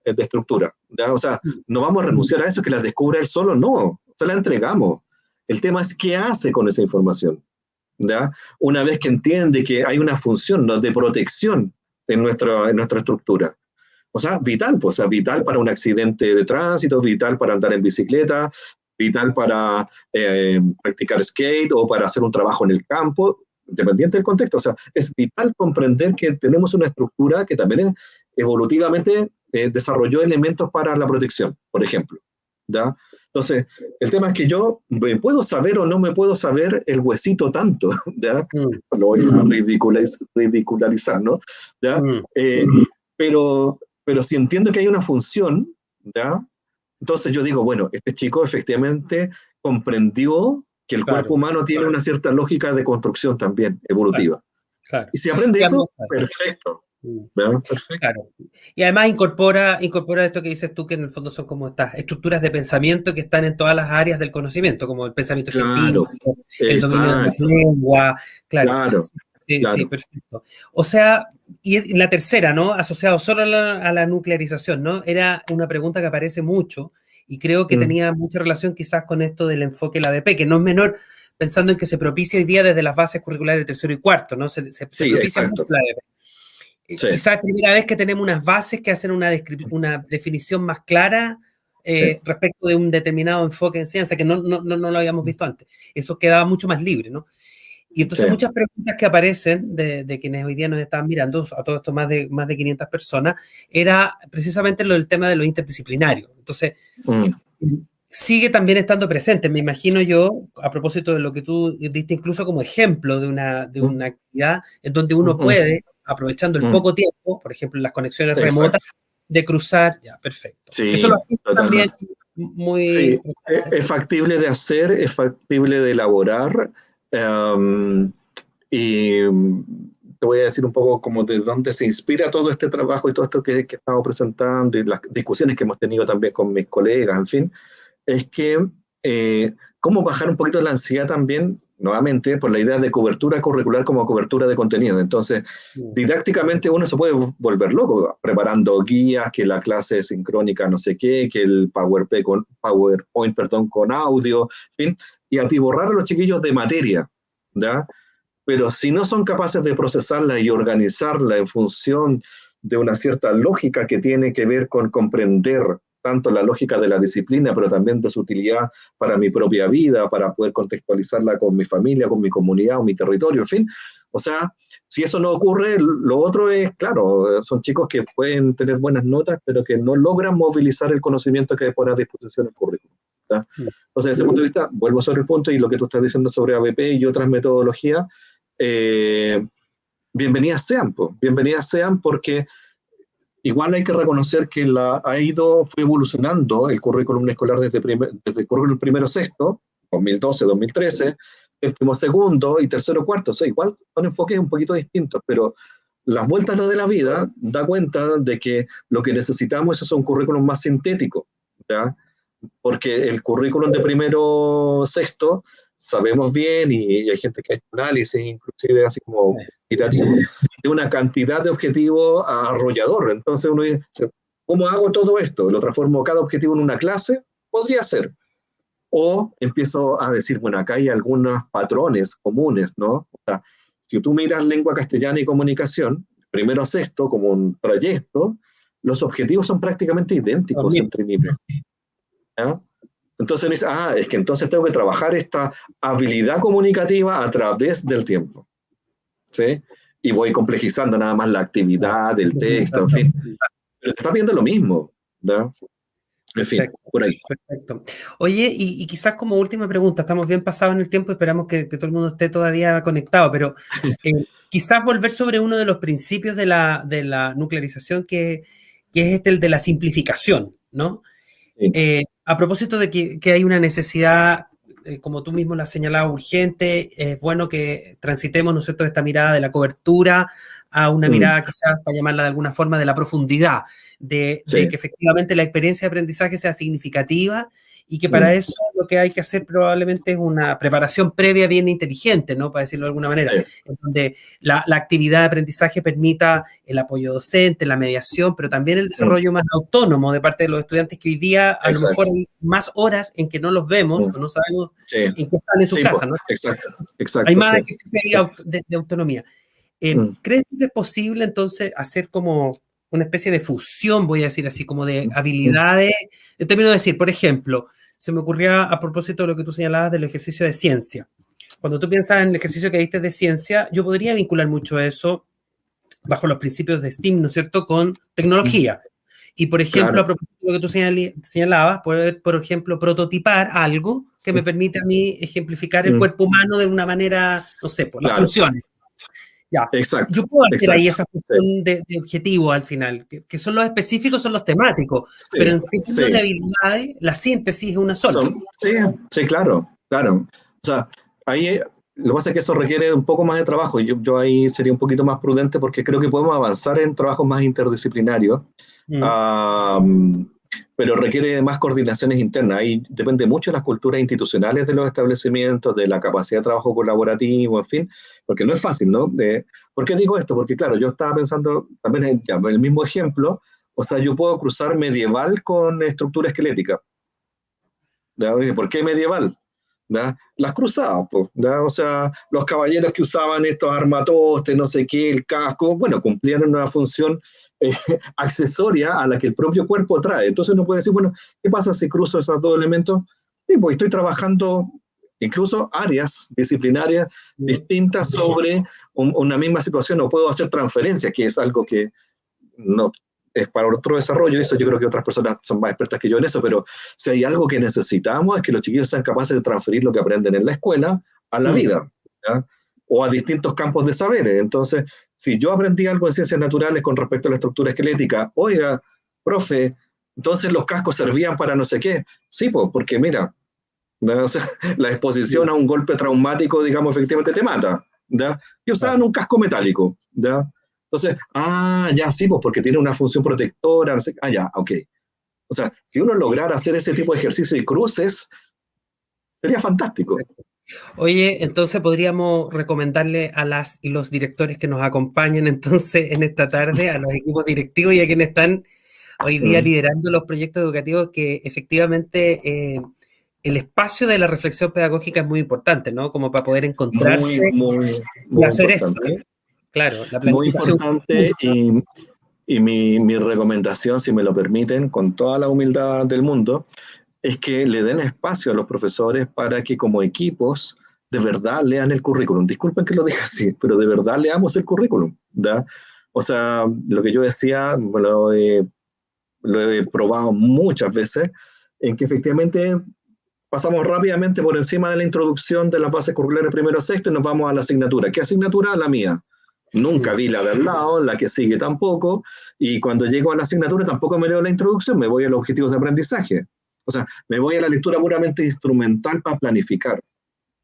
Speaker 3: de estructura, ¿ya? O sea, no vamos a renunciar a eso, que las descubra él solo, no, se la entregamos. El tema es qué hace con esa información, ¿ya? Una vez que entiende que hay una función, ¿no?, de protección en nuestra estructura. O sea, vital, pues, o sea, vital para un accidente de tránsito, vital para andar en bicicleta, vital para practicar skate o para hacer un trabajo en el campo, dependiente del contexto. O sea, es vital comprender que tenemos una estructura que también evolutivamente desarrolló elementos para la protección, por ejemplo, ¿ya? Entonces, el tema es que yo me puedo saber o no me puedo saber el huesito tanto, ¿ya? Lo voy a ridicularizar, ¿no? ¿Ya? Pero si entiendo que hay una función, ¿ya? Entonces yo digo, bueno, este chico efectivamente comprendió que el cuerpo humano tiene una cierta lógica de construcción también, evolutiva.
Speaker 1: Claro.
Speaker 3: Y si aprende eso, perfecto. Perfecto.
Speaker 1: Claro. Y además incorpora esto que dices tú, que en el fondo son como estas estructuras de pensamiento que están en todas las áreas del conocimiento, como el pensamiento científico, el dominio de la lengua. Claro. Sí, perfecto. O sea, y la tercera, ¿no? Asociado solo a la nuclearización, ¿no? Era una pregunta que aparece mucho y creo que tenía mucha relación quizás con esto del enfoque de la ABP, que no es menor, pensando en que se propicia hoy día desde las bases curriculares de tercero y cuarto, ¿no? Se propicia
Speaker 3: exacto.
Speaker 1: la ABP.
Speaker 3: Sí,
Speaker 1: quizás es primera vez que tenemos unas bases que hacen una definición más clara
Speaker 3: sí,
Speaker 1: respecto de un determinado enfoque en ciencia, que no lo habíamos visto antes. Eso quedaba mucho más libre, ¿no? Y
Speaker 3: sí.
Speaker 1: entonces muchas preguntas que aparecen de quienes hoy día nos están mirando, a todo esto más de 500 personas, era precisamente lo del tema de lo interdisciplinario. Entonces,
Speaker 3: Mm,
Speaker 1: sigue también estando presente, me imagino yo, a propósito de lo que tú diste incluso como ejemplo de
Speaker 3: mm,
Speaker 1: una actividad en donde uno
Speaker 3: mm,
Speaker 1: puede, aprovechando el
Speaker 3: mm.
Speaker 1: poco tiempo, por ejemplo, las conexiones remotas,
Speaker 3: Exacto.
Speaker 1: de cruzar, ya, perfecto. Eso lo
Speaker 3: Sí,
Speaker 1: hace también
Speaker 3: totalmente.
Speaker 1: muy...
Speaker 3: Sí, es factible de hacer, es factible de elaborar. em, y te voy a decir un poco como de dónde se inspira todo este trabajo y todo esto que estamos presentando y las discusiones que hemos tenido también con mis colegas, en fin, es que cómo bajar un poquito la ansiedad también, nuevamente, por la idea de cobertura curricular como cobertura de contenido. Entonces, didácticamente uno se puede volver loco preparando guías, que la clase es sincrónica no sé qué, que el PowerPoint, perdón, con audio, en fin, y atiborrar a los chiquillos de materia, ¿ya? Pero si no son capaces de procesarla y organizarla en función de una cierta lógica que tiene que ver con comprender tanto la lógica de la disciplina, pero también de su utilidad para mi propia vida, para poder contextualizarla con mi familia, con mi comunidad o mi territorio, en fin. O sea, si eso no ocurre, lo otro es, claro, son chicos que pueden tener buenas notas, pero que no logran movilizar el conocimiento que pone a disposición el currículum. ¿Tá? Entonces, desde ese punto de vista, vuelvo sobre el punto y lo que tú estás diciendo sobre ABP y otras metodologías, eh, bienvenidas sean porque igual hay que reconocer que fue evolucionando el currículum escolar desde el currículum primero sexto, 2012, 2013, séptimo segundo y tercero cuarto, o sea, igual son enfoques un poquito distintos, pero las vueltas de la vida da cuenta de que lo que necesitamos es un currículum más sintético, ¿ya? Porque el currículum de primero sexto sabemos bien, y hay gente que ha hecho análisis, inclusive así como cuantitativo, de una cantidad de objetivos arrollador. Entonces uno dice, ¿cómo hago todo esto? ¿Lo transformo cada objetivo en una clase? Podría ser. O empiezo a decir, bueno, acá hay algunos patrones comunes, ¿no? O sea, si tú miras lengua castellana y comunicación, primero a sexto, como un proyecto, los objetivos son prácticamente idénticos entre niveles. ¿Ya? Entonces me dice, es que entonces tengo que trabajar esta habilidad comunicativa a través del tiempo, ¿sí? Y voy complejizando nada más la actividad, el texto, en fin. Pero te está viendo lo mismo, ¿ya? En fin,
Speaker 1: Perfecto,
Speaker 3: por ahí.
Speaker 1: perfecto. Oye, y quizás como última pregunta, estamos bien pasados en el tiempo, esperamos que todo el mundo esté todavía conectado, pero quizás volver sobre uno de los principios de la nuclearización, que es el de la simplificación, ¿no?
Speaker 3: Sí.
Speaker 1: A propósito de que hay una necesidad, como tú mismo la has señalado, urgente, es bueno que transitemos, ¿no es cierto?, de esta mirada de la cobertura a una mirada quizás, para llamarla de alguna forma, de la profundidad, de
Speaker 3: Sí.
Speaker 1: que efectivamente la experiencia de aprendizaje sea significativa y que para eso lo que hay que hacer probablemente es una preparación previa bien inteligente, ¿no?, para decirlo de alguna manera,
Speaker 3: Sí.
Speaker 1: en donde la actividad de aprendizaje permita el apoyo docente, la mediación, pero también el desarrollo más autónomo de parte de los estudiantes, que hoy día a lo mejor hay más horas en que no los vemos o no sabemos
Speaker 3: Sí.
Speaker 1: en qué están en sus
Speaker 3: Sí,
Speaker 1: casas, ¿no?
Speaker 3: exacto,
Speaker 1: Hay
Speaker 3: exacto,
Speaker 1: más
Speaker 3: sí.
Speaker 1: ejercicio de autonomía. ¿Crees que es posible entonces hacer como una especie de fusión, voy a decir así, como de habilidades? En términos de decir, por ejemplo, se me ocurría a propósito de lo que tú señalabas del ejercicio de ciencia. Cuando tú piensas en el ejercicio que diste de ciencia, yo podría vincular mucho eso bajo los principios de STEAM, ¿no es cierto?, con tecnología. Y, por ejemplo, a
Speaker 3: Claro.
Speaker 1: propósito de lo que tú señalabas, poder, por ejemplo, prototipar algo que me permite a mí ejemplificar el cuerpo humano de una manera, no sé, por las
Speaker 3: Claro.
Speaker 1: funciones. Ya.
Speaker 3: Exacto.
Speaker 1: Yo puedo hacer ahí
Speaker 3: Exacto.
Speaker 1: esa función de objetivo al final, que son los específicos, son los temáticos,
Speaker 3: Sí.
Speaker 1: pero en términos de
Speaker 3: Sí.
Speaker 1: habilidades, la síntesis es una sola.
Speaker 3: Sí, sí, claro, claro. O sea, ahí lo que pasa es que eso requiere un poco más de trabajo. Yo ahí sería un poquito más prudente porque creo que podemos avanzar en trabajos más interdisciplinarios,
Speaker 1: Mm.
Speaker 3: pero requiere más coordinaciones internas. Ahí depende mucho de las culturas institucionales de los establecimientos, de la capacidad de trabajo colaborativo, en fin, porque no es fácil, ¿no? ¿Por qué digo esto? Porque claro, yo estaba pensando también en el mismo ejemplo, o sea, yo puedo cruzar medieval con estructura esquelética. ¿Por qué medieval? ¿ya? Las cruzadas, pues, ¿ya? O sea, los caballeros que usaban estos armatostes, no sé qué, el casco, bueno, cumplían una función eh, accesoria a la que el propio cuerpo trae. Entonces uno puede decir, bueno, ¿qué pasa si cruzo esos dos elementos? Sí, pues estoy trabajando incluso áreas disciplinarias distintas sobre una misma situación, o puedo hacer transferencias, que es algo que no es para otro desarrollo, eso yo creo que otras personas son más expertas que yo en eso, pero si hay algo que necesitamos es que los chiquillos sean capaces de transferir lo que aprenden en la escuela a la vida, ¿ya? O a distintos campos de saberes. Entonces, si yo aprendí algo en ciencias naturales con respecto a la estructura esquelética, oiga, profe, entonces los cascos servían para no sé qué. Sí, pues, porque mira, ¿no? O sea, la exposición a un golpe traumático, digamos, efectivamente te mata, ¿ya? Y usaban un casco metálico, ¿ya? Entonces, ya sí, pues porque tiene una función protectora, no sé, ya, ok. O sea, que uno lograra hacer ese tipo de ejercicio y cruces, sería fantástico.
Speaker 1: Oye, entonces podríamos recomendarle a las y los directores que nos acompañen entonces en esta tarde, a los equipos directivos y a quienes están hoy día liderando los proyectos educativos, que efectivamente el espacio de la reflexión pedagógica es muy importante, ¿no? Como para poder
Speaker 3: Muy,
Speaker 1: encontrarse
Speaker 3: muy,
Speaker 1: y
Speaker 3: muy
Speaker 1: hacer esto,
Speaker 3: importante.
Speaker 1: ¿no? Claro, la
Speaker 3: Muy
Speaker 1: planificación.
Speaker 3: importante y mi recomendación, si me lo permiten, con toda la humildad del mundo, es que le den espacio a los profesores para que como equipos de verdad lean el currículum. Disculpen que lo diga así, pero de verdad leamos el currículum, ¿da? O sea, lo que yo decía, lo he probado muchas veces, en que efectivamente pasamos rápidamente por encima de la introducción de las bases curriculares primero a sexto y nos vamos a la asignatura. ¿Qué asignatura? La mía. Nunca vi la de al lado, la que sigue tampoco, y cuando llego a la asignatura tampoco me leo la introducción, me voy a los objetivos de aprendizaje. O sea, me voy a la lectura puramente instrumental para planificar,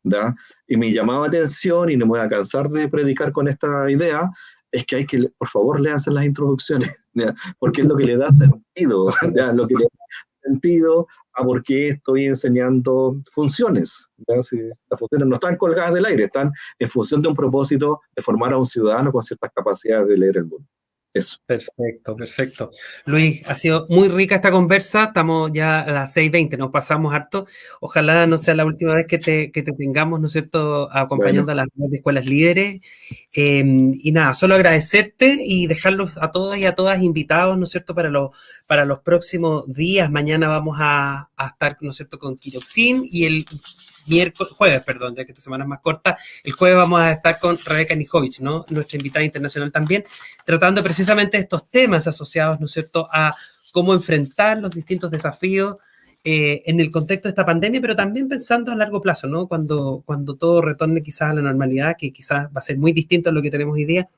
Speaker 3: ¿da? Y me llamaba atención, y no me voy a cansar de predicar con esta idea, es que hay que, por favor, léanse las introducciones, ¿ya? Porque es lo que le da sentido, ¿ya? Lo que le da sentido a por qué estoy enseñando funciones, ¿ya? Si las funciones no están colgadas del aire, están en función de un propósito de formar a un ciudadano con ciertas capacidades de leer el mundo. Eso.
Speaker 1: Perfecto, perfecto. Luis, ha sido muy rica esta conversa. Estamos ya a las 6:20, nos pasamos harto. Ojalá no sea la última vez que te tengamos, ¿no es cierto?,
Speaker 3: Bueno,
Speaker 1: acompañando a las escuelas líderes. Y nada, solo agradecerte y dejarlos a todos y a todas invitados, ¿no es cierto?, para los próximos días. Mañana vamos a estar, ¿no es cierto?, con Quiroxin, y el jueves, perdón, ya que esta semana es más corta, el jueves vamos a estar con Rebeca Nijovic, ¿no?, nuestra invitada internacional también, tratando precisamente estos temas asociados, ¿no es cierto?, a cómo enfrentar los distintos desafíos en el contexto de esta pandemia, pero también pensando a largo plazo, ¿no? Cuando todo retorne quizás a la normalidad, que quizás va a ser muy distinto a lo que tenemos hoy día.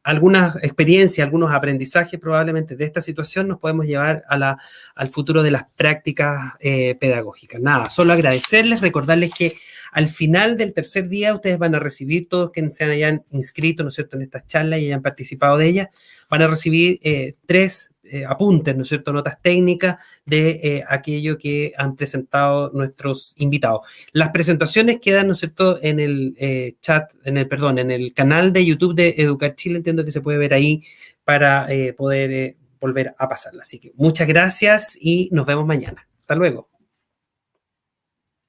Speaker 1: Algunas experiencias, algunos aprendizajes probablemente de esta situación nos podemos llevar al futuro de las prácticas pedagógicas. Nada, solo agradecerles, recordarles que al final del tercer día ustedes van a recibir, todos quienes se hayan inscrito, ¿no es cierto?, en estas charlas y hayan participado de ellas, van a recibir 3 apuntes, ¿no es cierto?, notas técnicas de aquello que han presentado nuestros invitados. Las presentaciones quedan, ¿no es cierto?, en el en el canal de YouTube de Educar Chile, entiendo que se puede ver ahí para poder volver a pasarla. Así que muchas gracias y nos vemos mañana. Hasta luego.